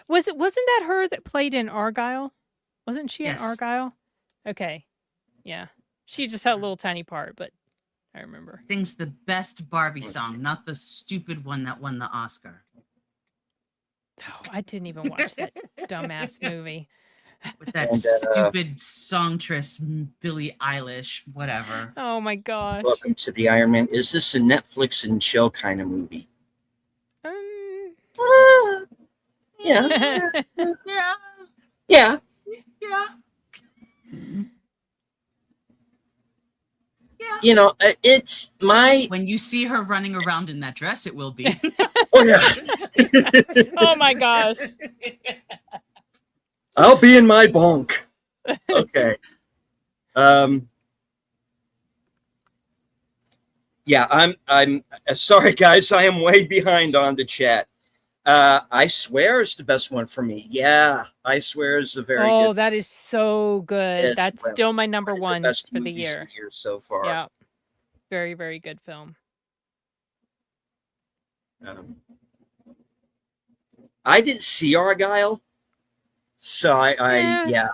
S3: Wasn't that her that played in Argyle? Wasn't she in
S4: Yes.
S3: Argyle? Okay. Yeah. She just had a little tiny part, but I remember.
S4: Sings the best Barbie song, not the stupid one that won the Oscar.
S3: Oh, I didn't even watch that dumbass movie.
S4: With that
S2: And,
S4: stupid songstress, Billie Eilish, whatever.
S3: Oh my gosh.
S2: Welcome to the Iron Man. Is this a Netflix and chill kind of movie? Yeah.
S4: Yeah,
S2: Yeah.
S4: yeah. Yeah.
S2: You know, it's my.
S4: When you see her running around in that dress, it will be.
S2: Oh, yeah.
S3: Oh my gosh.
S2: I'll be in my bonk. Okay. Yeah, I'm sorry, guys. I am way behind on the chat. I Swear is the best one for me. Yeah, I Swear is a very
S3: Oh,
S2: good.
S3: that is so good.
S2: Yes,
S3: That's
S2: well,
S3: still my number
S2: one of
S3: one
S2: the best
S3: for the
S2: movies
S3: year.
S2: of the year so far.
S3: Yeah. Very, very good film.
S2: I didn't see Argyle, so
S3: Yeah.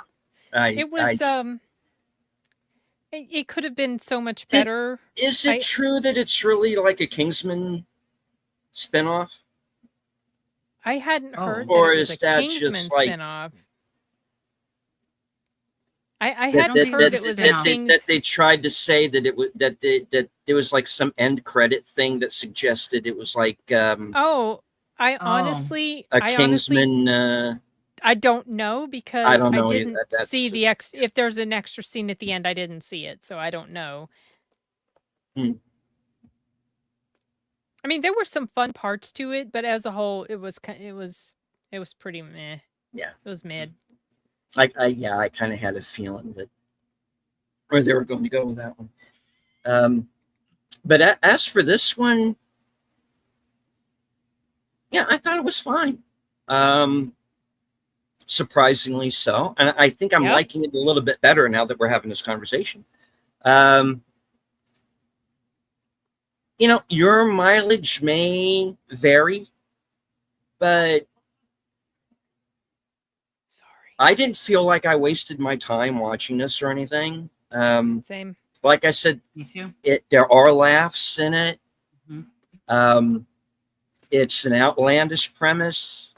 S3: It
S2: it
S3: was it could have been so much better.
S2: Is it true that it's really like a Kingsman spinoff?
S3: I hadn't heard that
S2: Or
S3: it was
S2: is
S3: a
S2: that
S3: Kingsman
S2: just like-
S3: spinoff. I hadn't
S4: think
S3: heard
S4: it's
S3: it was
S4: a
S3: a
S4: spinoff.
S3: Kings.
S2: that they tried to say that it was that there was like some end credit thing that suggested it was like
S3: Oh, I
S4: Oh.
S3: honestly,
S2: a Kingsman.
S3: I don't know because
S2: I don't know either.
S3: didn't
S2: That's
S3: see the
S2: just-
S3: if there's an extra scene at the end, I didn't see it, so I don't know.
S2: Hmm.
S3: I mean, there were some fun parts to it, but as a whole, it was pretty meh.
S2: Yeah.
S3: It was mid.
S2: I kind of had a feeling that where they were going to go with that one. But as for this one, yeah, I thought it was fine. Surprisingly so, and I think I'm
S3: Yep.
S2: liking it a little bit better now that we're having this conversation. You know, your mileage may vary, but
S3: Sorry.
S2: I didn't feel like I wasted my time watching this or anything.
S3: Same.
S2: Like I said,
S4: Me too.
S2: there are laughs in it.
S4: Mhm.
S2: It's an outlandish premise.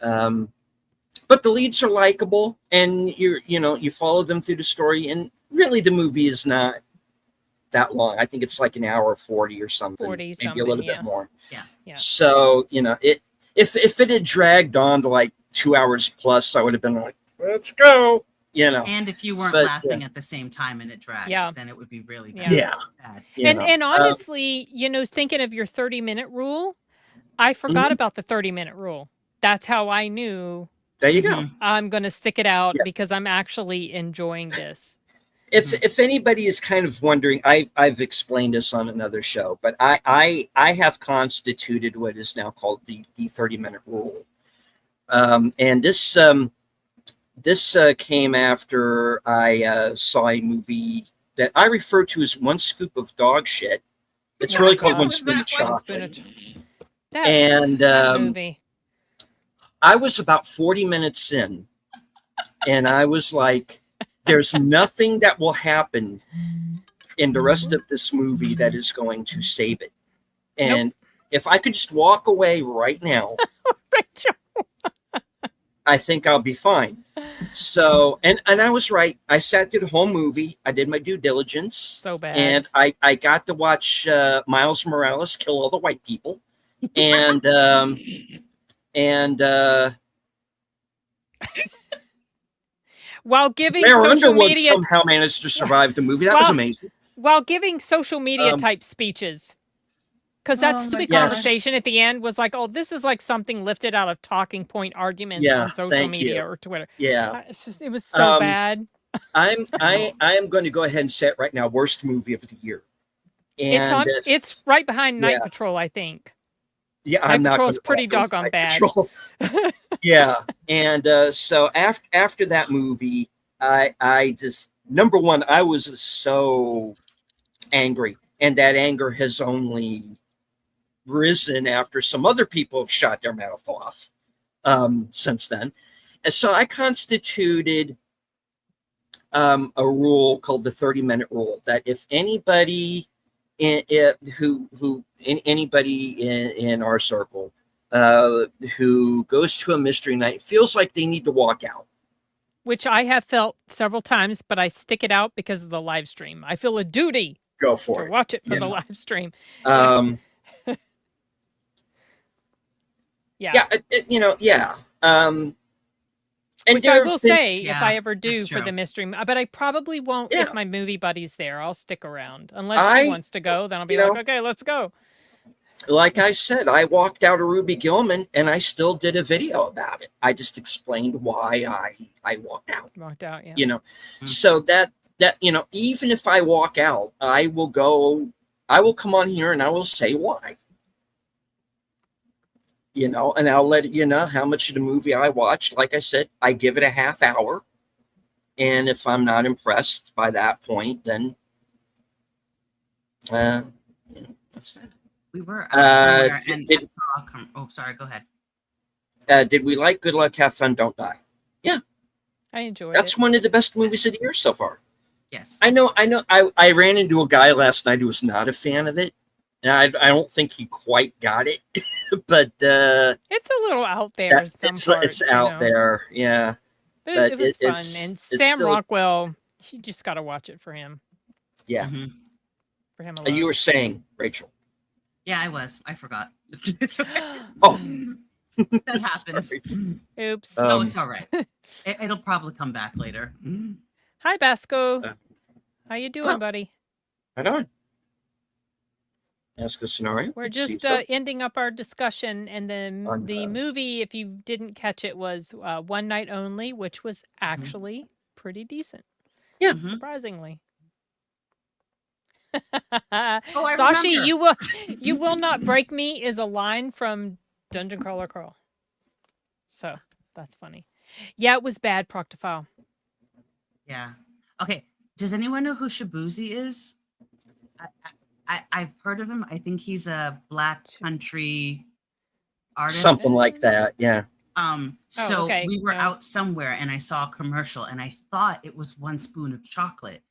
S2: But the leads are likable, and you follow them through the story, and really the movie is not that long. I think it's like an hour 40 or something,
S3: 40
S2: maybe a
S3: something,
S2: little
S3: yeah.
S2: bit more.
S3: Yeah.
S2: So if it had dragged on to like 2 hours plus, I would have been like, let's go.
S4: And if you weren't
S2: But,
S4: laughing at the same time and it dragged,
S3: Yeah.
S4: then it would be really
S3: Yeah.
S4: bad.
S2: Yeah.
S3: And honestly, thinking of your 30-minute rule, I forgot
S2: Mhm.
S3: about the 30-minute rule. That's how I knew
S2: There you go.
S4: Mhm.
S3: I'm going to stick it out
S2: Yeah.
S3: because I'm actually enjoying this.
S2: If anybody is kind of wondering, I've explained this on another show, but I have constituted what is now called the 30-minute rule, and this came after I saw a movie that I refer to as One Scoop of Dog Shit. It's really called One Spoon of Chocolate,
S3: That
S2: and
S3: movie.
S2: I was about 40 minutes in, and I was like, there's nothing that will happen in the rest of this movie that is going to save it. And if I could just walk away right now,
S3: Rachel.
S2: I think I'll be fine. So, and I was right. I sat through the whole movie. I did my due diligence.
S3: So bad.
S2: And I got to watch Miles Morales kill all the white people. And
S3: while giving
S2: Claire
S3: social
S2: Underwood
S3: media
S2: somehow managed to survive the movie. That was
S3: Well,
S2: amazing.
S3: while giving social media
S2: Um,
S3: type speeches. Because that
S4: Oh my
S3: stupid
S2: gosh.
S3: conversation at the end was like, oh, this is like something lifted out of talking point arguments
S2: Yeah,
S3: on social
S2: thank
S3: media
S2: you.
S3: or Twitter.
S2: Yeah.
S3: It was so
S2: Um,
S3: bad.
S2: I am going to go ahead and say it right now. Worst movie of the year. And
S3: It's right behind Night
S2: yeah.
S3: Patrol, I think.
S2: yeah,
S3: Night
S2: I'm not
S3: Patrol's
S2: gonna
S3: pretty
S2: offer
S3: doggone
S2: Night
S3: bad.
S2: Patrol. Yeah, and so after that movie, I just, number one, I was so angry, and that anger has only risen after some other people have shot their mouth off. since then. And so I constituted a rule called the 30-minute rule, that if anybody anybody in our circle who goes to a mystery night feels like they need to walk out,
S3: Which I have felt several times, but I stick it out because of the live stream. I feel a duty
S2: go
S3: to
S2: for it.
S3: watch it for
S2: You
S3: the
S2: know.
S3: live stream.
S2: Um,
S3: Yeah.
S2: yeah, you know, yeah. And
S3: Which I
S2: there
S3: will
S2: have been-
S3: say, if
S4: Yeah,
S3: I ever do
S4: that's
S3: for the
S4: true.
S3: mystery, but I probably won't
S2: Yeah.
S3: if my movie buddy's there. I'll stick around unless
S2: I-
S3: she wants to go. Then I'll be
S2: you
S3: like,
S2: know,
S3: okay, let's go.
S2: like I said, I walked out of Ruby Gilman and I still did a video about it. I just explained why I walked out,
S3: Walked out. Yeah.
S2: you know.
S4: Mhm.
S2: So that, you know, even if I walk out, I will come on here and I will say why. You know, and I'll let you know how much of the movie I watched. Like I said, I give it a half hour. And if I'm not impressed by that point, then you know, that's that.
S4: We were out somewhere and
S2: did-
S4: I saw oh, sorry, go ahead.
S2: Did we like Good Luck, Have Fun, Don't Die?
S3: I enjoyed
S2: That's
S3: it.
S2: one of the best movies of the year so far.
S4: Yes.
S2: I know. I ran into a guy last night who was not a fan of it, and I don't think he quite got it. But
S3: It's a little out there.
S2: that,
S3: Some
S2: it's
S3: parts, you
S2: out
S3: know.
S2: there. Yeah.
S3: But
S2: but
S3: it was fun.
S2: it's-
S3: And
S2: it's
S3: Sam
S2: still-
S3: Rockwell, you just got to watch it for him.
S2: Yeah.
S4: Mhm.
S3: For him alone.
S2: You were saying, Rachel.
S4: Yeah, I was. I forgot. It's okay.
S2: Oh.
S4: That happens.
S2: Sorry.
S3: Oops.
S4: No,
S2: Um,
S4: it's all right. It'll probably come back later.
S3: Hi, Basco.
S2: Uh,
S3: How you doing,
S2: oh.
S3: buddy?
S2: Right on. Ask a scenario.
S3: We're
S2: Good to see
S3: just
S2: you, sir.
S3: ending up our discussion, and then
S2: On,
S3: the movie, if you didn't catch it, was One Night Only, which was actually pretty decent.
S2: Yeah.
S4: Mhm.
S3: Surprisingly.
S4: I
S3: Sashi,
S4: remember.
S3: you will not break me is a line from Dungeon Crawler Crawl. So that's funny. Yeah, it was bad, Proctophile.
S4: Yeah. Okay. Does anyone know who Shabuzi is? I've heard of him. I think he's a black country artist.
S2: Something like that. Yeah.
S4: So
S3: okay.
S4: we were
S3: No.
S4: out somewhere and I saw a commercial and I thought it was One Spoon of Chocolate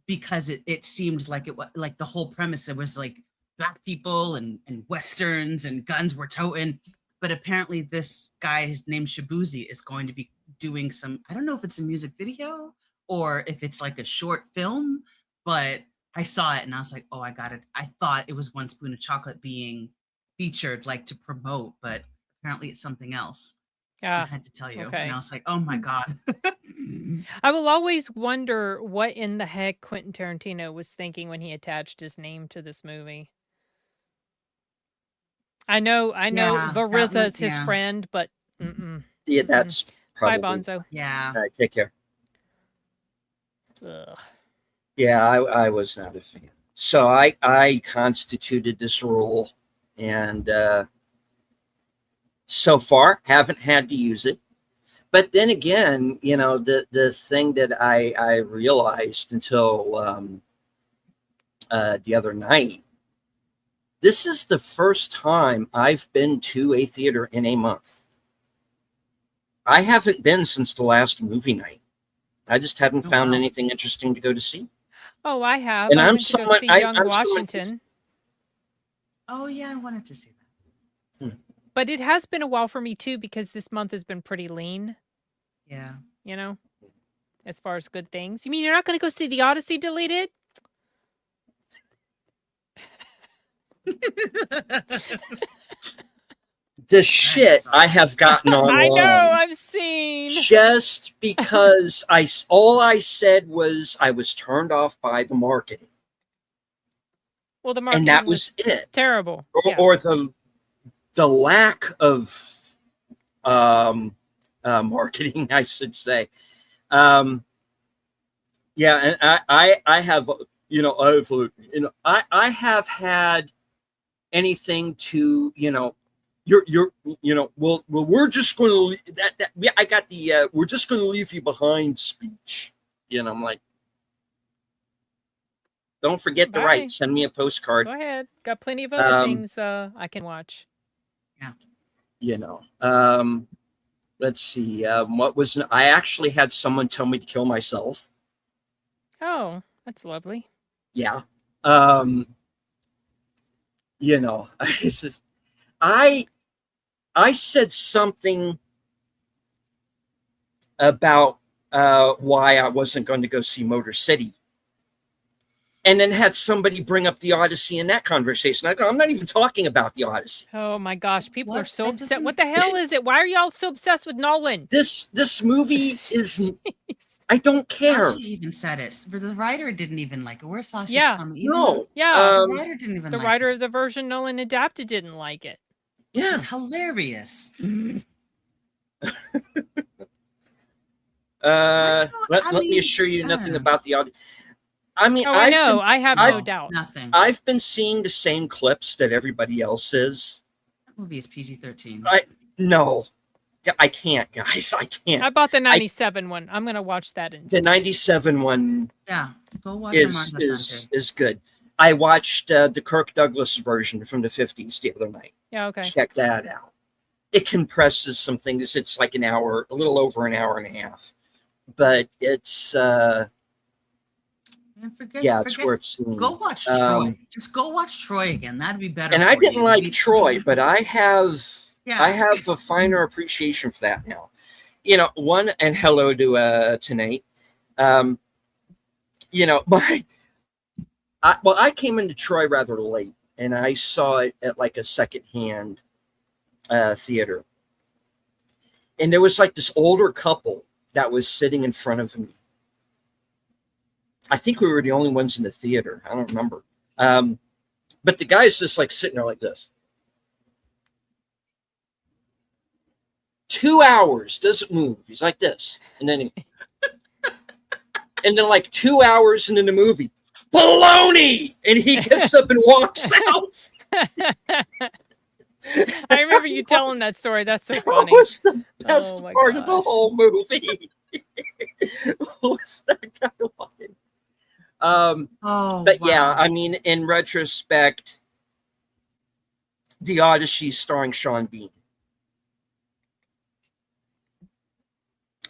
S4: because it seemed like it was like the whole premise. There was like black people and westerns and guns were toting, but apparently this guy named Shabuzi is going to be doing some, I don't know if it's a music video or if it's like a short film, but I saw it and I was like, oh, I got it. I thought it was One Spoon of Chocolate being featured like to promote, but apparently it's something else. I
S3: Yeah.
S4: had to tell you.
S3: okay.
S4: And I was like, oh my God.
S3: I will always wonder what in the heck Quentin Tarantino was thinking when he attached his name to this movie. I know
S4: Yeah, that
S3: Variza's
S4: one-
S3: his
S4: yeah.
S3: friend, but mm-mm.
S2: Yeah, that's
S3: Bye,
S2: probably.
S3: Bonzo.
S4: Yeah.
S2: All right, take care.
S3: Ugh.
S2: Yeah, I was not a fan. So I constituted this rule, and so far haven't had to use it. But then again, you know, the thing that I realized until the other night, this is the first time I've been to a theater in a month. I haven't been since the last movie night. I just haven't
S4: Oh,
S2: found
S4: wow.
S2: anything interesting to go to see.
S3: Oh, I have.
S2: And
S3: I
S2: I'm
S3: went to go
S2: someone-
S3: see
S2: I-
S3: Young
S2: I'm someone
S3: Washington,
S4: Oh yeah, I wanted to see that.
S3: but it has been a while for me too because this month has been pretty lean.
S4: Yeah.
S3: You know, as far as good things. You mean you're not going to go see the Odyssey deleted?
S2: The shit
S4: sorry.
S2: I have gotten online.
S3: I know. I've seen.
S2: Just because all I said was I was turned off by the marketing,
S3: Well, the marketing
S2: and that was it,
S3: terrible.
S2: or,
S3: Yeah.
S2: or the lack of marketing, I should say. Yeah, and I have I have had anything to well we're just going to I got the we're just going to leave you behind speech. I'm like, don't forget to
S3: Bye.
S2: write. Send me a postcard.
S3: Go ahead. Got plenty of other
S2: Um,
S3: things I can watch.
S2: let's see. What was I actually had someone tell me to kill myself.
S3: Oh, that's lovely.
S2: Yeah. Um, it's just, I I said something about why I wasn't going to go see Motor City, and then had somebody bring up the Odyssey in that conversation. I go, I'm not even talking about the Odyssey.
S3: Oh my gosh, people are
S4: What?
S3: so
S4: That
S3: upset.
S4: doesn't-
S3: What the hell is it? Why are y'all so obsessed with Nolan?
S2: This movie is. I don't care.
S4: Sasha even said it. The writer didn't even like it. Where's Sasha's
S3: Yeah.
S4: comment? Even
S2: No.
S3: Yeah,
S4: the writer didn't even
S3: the
S4: like
S3: writer
S4: it,
S3: of the version Nolan adapted didn't like it.
S4: which
S2: Yeah.
S4: is hilarious.
S2: Let me
S4: mean,
S2: assure you nothing
S4: uh.
S2: about the audio. I mean,
S3: Oh, I know.
S2: been,
S3: I have
S2: I've-
S3: no doubt.
S4: Nothing.
S2: I've been seeing the same clips that everybody else is.
S4: That movie is PG-13.
S2: No, I can't, guys. I can't.
S3: I bought the 97 one. I'm going to watch that
S2: The
S3: instead.
S2: 97 one
S4: Yeah, go watch
S2: is good. I watched the Kirk Douglas version from the 50s the other night.
S3: Yeah, okay.
S2: Check that out. It compresses some things. It's like an hour, a little over an hour and a half. But it's it's worth seeing.
S4: Go watch Troy. Just go watch Troy again. That'd be better.
S2: And I
S4: for
S2: didn't
S4: you.
S2: like Troy, but I have a finer appreciation for that now. One, and hello to Nate. I came into Troy rather late, and I saw it at like a secondhand theater. And there was like this older couple that was sitting in front of me. I think we were the only ones in the theater. I don't remember. But the guy's just like sitting there like this. 2 hours, doesn't move. He's like this. And then like 2 hours into the movie, baloney! And he gets up and walks out.
S3: I remember you telling that story. That's so
S2: That
S3: funny.
S2: was the best
S3: Oh my
S2: part of the
S3: gosh.
S2: whole movie. Was that guy walking? But yeah, I mean, in retrospect, The Odyssey starring Sean Bean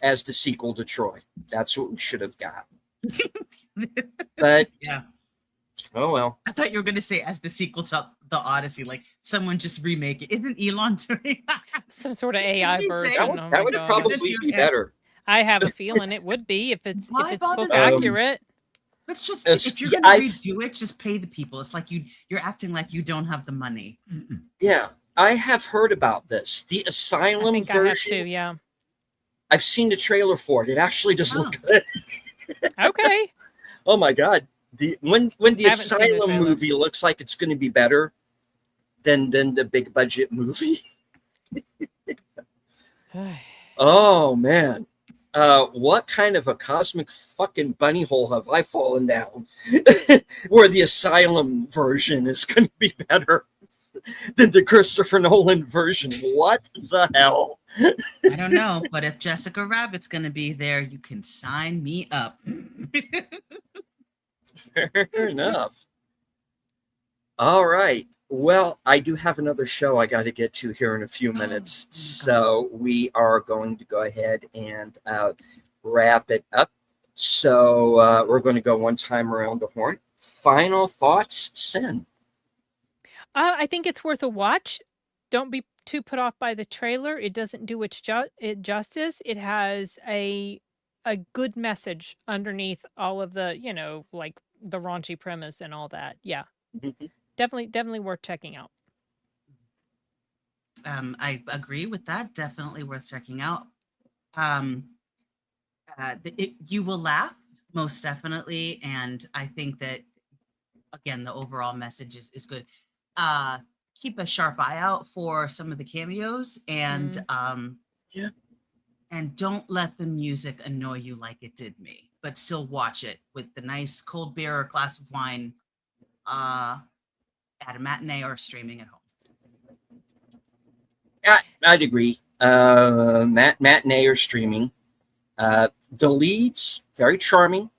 S2: as the sequel to Troy. That's what we should have got. But
S4: Yeah.
S2: Oh well.
S4: I thought you were gonna say as the sequel to the Odyssey, like someone just remake it. Isn't Elon doing that?
S3: Some sort of AI
S4: Did you say-
S3: version.
S2: That
S3: Oh
S2: would,
S3: my
S2: that would
S3: God.
S2: probably be better.
S3: I have a feeling it would be if it's
S4: Why bother
S3: book
S4: with-
S3: accurate.
S4: Let's just
S2: It's-
S4: if you're
S2: yeah,
S4: gonna
S2: I've-
S4: redo it, just pay the people. It's like you're acting like you don't have the money.
S2: Yeah, I have heard about this. The
S3: I
S2: Asylum
S3: think I have
S2: version.
S3: to. Yeah.
S2: I've seen the trailer for it. It actually does look
S4: Oh.
S2: good.
S3: Okay.
S2: Oh my god. When the
S3: I haven't seen the
S2: Asylum
S3: trailer.
S2: movie looks like it's going to be better than the big budget movie. Oh man. What kind of a cosmic fucking bunny hole have I fallen down? Where the Asylum version is going to be better than the Christopher Nolan version. What the hell?
S4: I don't know, but if Jessica Rabbit's gonna be there, you can sign me up.
S2: Fair enough. All right. Well, I do have another show I got to get to here in a few minutes.
S4: okay.
S2: So we are going to go ahead and wrap it up. So we're going to go one time around the horn. Final thoughts, Sin.
S3: I think it's worth a watch. Don't be too put off by the trailer. It doesn't do it justice. It has a good message underneath all of the, like the raunchy premise and all that. Yeah. Definitely worth checking out.
S4: I agree with that. Definitely worth checking out. You will laugh, most definitely, and I think that again the overall message is good. Keep a sharp eye out for some of the cameos, and
S2: Yeah.
S4: and don't let the music annoy you like it did me, but still watch it with the nice cold beer or glass of wine at a matinee or streaming at home.
S2: I'd agree. Matinee or streaming. The leads, very charming.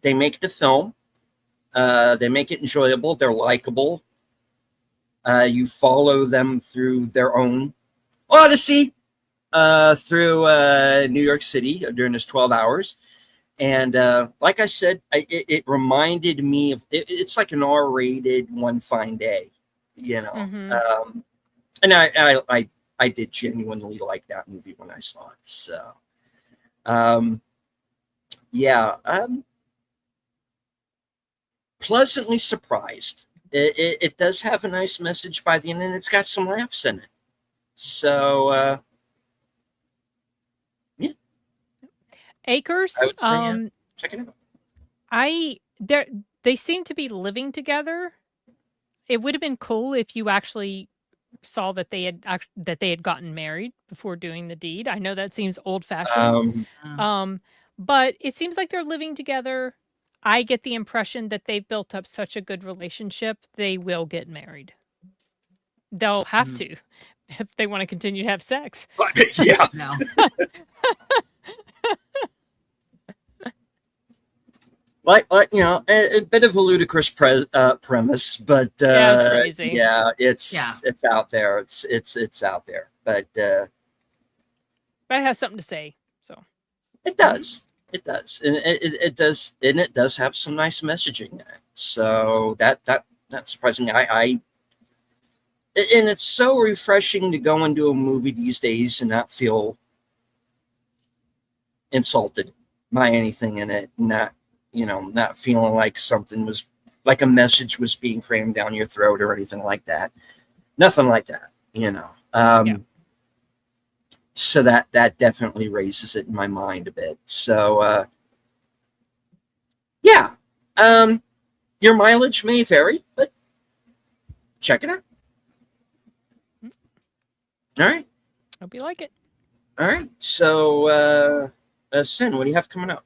S2: They make the film. They make it enjoyable. They're likable. You follow them through their own odyssey. through New York City during his 12 hours. And like I said, it reminded me of it's like an R-rated One Fine Day, you know.
S3: Mm-hmm.
S2: And I did genuinely like that movie when I saw it. So, yeah, pleasantly surprised. It does have a nice message by the end, and it's got some laughs in it. So, yeah,
S3: Acres.
S2: I would say check it out.
S3: They seem to be living together. It would have been cool if you actually saw that they had gotten married before doing the deed. I know that seems old fashioned. But it seems like they're living together. I get the impression that they've built up such a good relationship, they will get married. They'll have to if they want to continue to have sex.
S2: Yeah.
S4: No.
S2: Like a bit of a ludicrous premise, but
S3: Yeah, it's crazy.
S2: yeah, it's out there. It's out there, but
S3: it has something to say. So
S2: it does, and it does, and it does have some nice messaging in it. So that's surprising. And it's so refreshing to go into a movie these days and not feel insulted by anything in it, not feeling like something was like a message was being crammed down your throat or anything like that. Nothing like that,
S3: Yeah.
S2: So that definitely raises it in my mind a bit. So, yeah, your mileage may vary, but check it out. All right.
S3: Hope you like it.
S2: All right. So, Sin, what do you have coming up?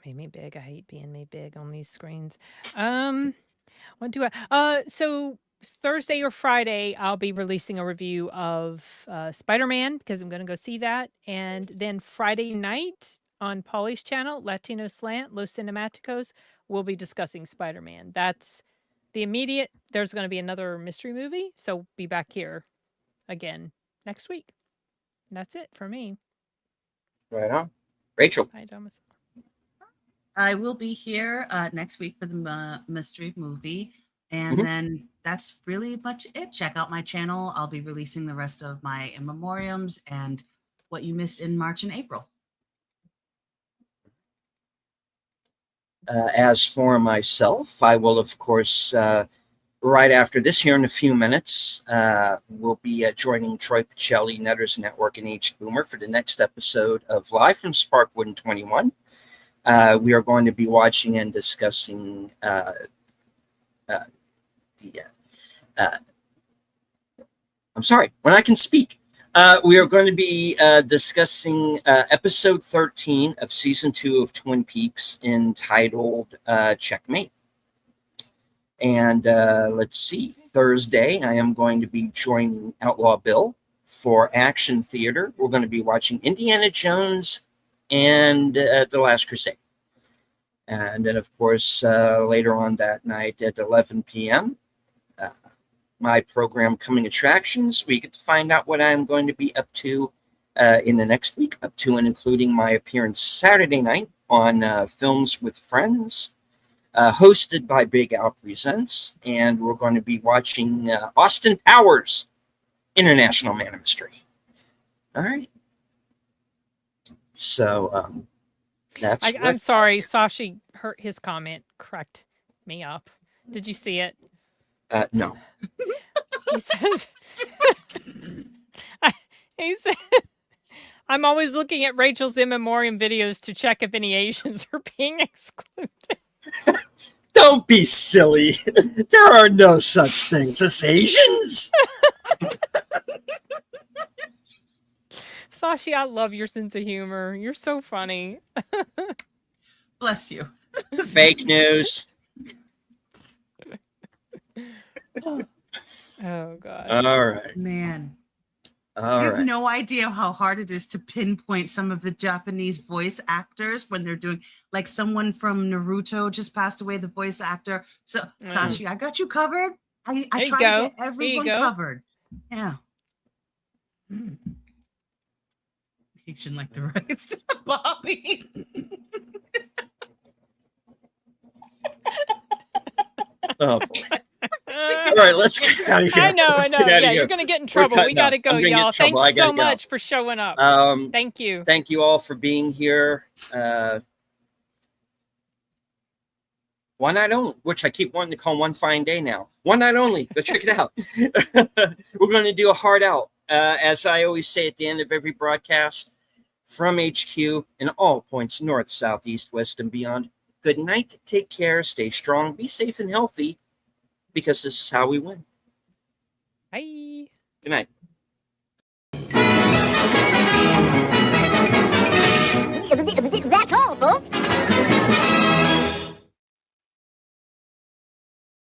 S3: Made me big. I hate being made big on these screens. What do I? So Thursday or Friday, I'll be releasing a review of Spider-Man because I'm going to go see that, and then Friday night on Polly's channel, Latino Slant, Los Cinematicos, we'll be discussing Spider-Man. That's the immediate. There's going to be another mystery movie, so be back here again next week. And that's it for me.
S2: Right on. Rachel.
S3: Hi, Thomas.
S4: I will be here next week for the mystery movie. And then that's really much it. Check out my channel. I'll be releasing the rest of my in memoriams and what you missed in March and April.
S2: As for myself, I will, of course, right after this here in a few minutes, we'll be joining Troy Pacelli, Netters Network, and H Boomer for the next episode of Live from Sparkwood in 21. We are going to be watching and discussing I'm sorry, when I can speak. We are going to be discussing episode 13 of season 2 of Twin Peaks entitled Checkmate. And let's see, Thursday, I am going to be joining Outlaw Bill for Action Theater. We're going to be watching Indiana Jones and The Last Crusade. And then, of course, later on that night at 11 p.m., my program Coming Attractions, we get to find out what I'm going to be up to in the next week, up to and including my appearance Saturday night on Films with Friends, hosted by Big Al Presents. And we're going to be watching Austin Powers, International Man of Mystery. All right. So that's
S3: I'm sorry, Sashi hurt his comment cracked me up. Did you see it?
S2: No.
S3: He says, he said, I'm always looking at Rachel's in memoriam videos to check if any Asians are being excluded.
S2: Don't be silly. There are no such things as Asians.
S3: Sashi, I love your sense of humor. You're so funny.
S4: Bless you.
S2: Fake news.
S3: Oh, gosh.
S2: All right.
S4: Man.
S2: All
S4: I have
S2: right.
S4: no idea how hard it is to pinpoint some of the Japanese voice actors when they're doing, like someone from Naruto just passed away, the voice actor. So, Sashi, I got you covered. I
S3: There you
S4: try
S3: go.
S4: to get everyone
S3: go.
S4: covered. Yeah. Haitian like the rights, Bobby.
S2: Oh boy. All right, let's get out of here.
S3: I know.
S2: Let's get outta
S3: Yeah,
S2: here.
S3: you're gonna get in trouble. We
S2: cutting up.
S3: gotta go,
S2: I'm gonna get in
S3: y'all.
S2: trouble. I
S3: Thanks
S2: gotta
S3: so
S2: go.
S3: much for showing up. Thank you.
S2: Thank you all for being here. One Night Only, which I keep wanting to call One Fine Day now. One Night Only. Go check it out. We're going to do a hard out. As I always say at the end of every broadcast, from HQ in all points north, south, east, west, and beyond. Good night. Take care. Stay strong. Be safe and healthy, because this is how we win.
S3: Bye.
S2: Good night.
S6: Everything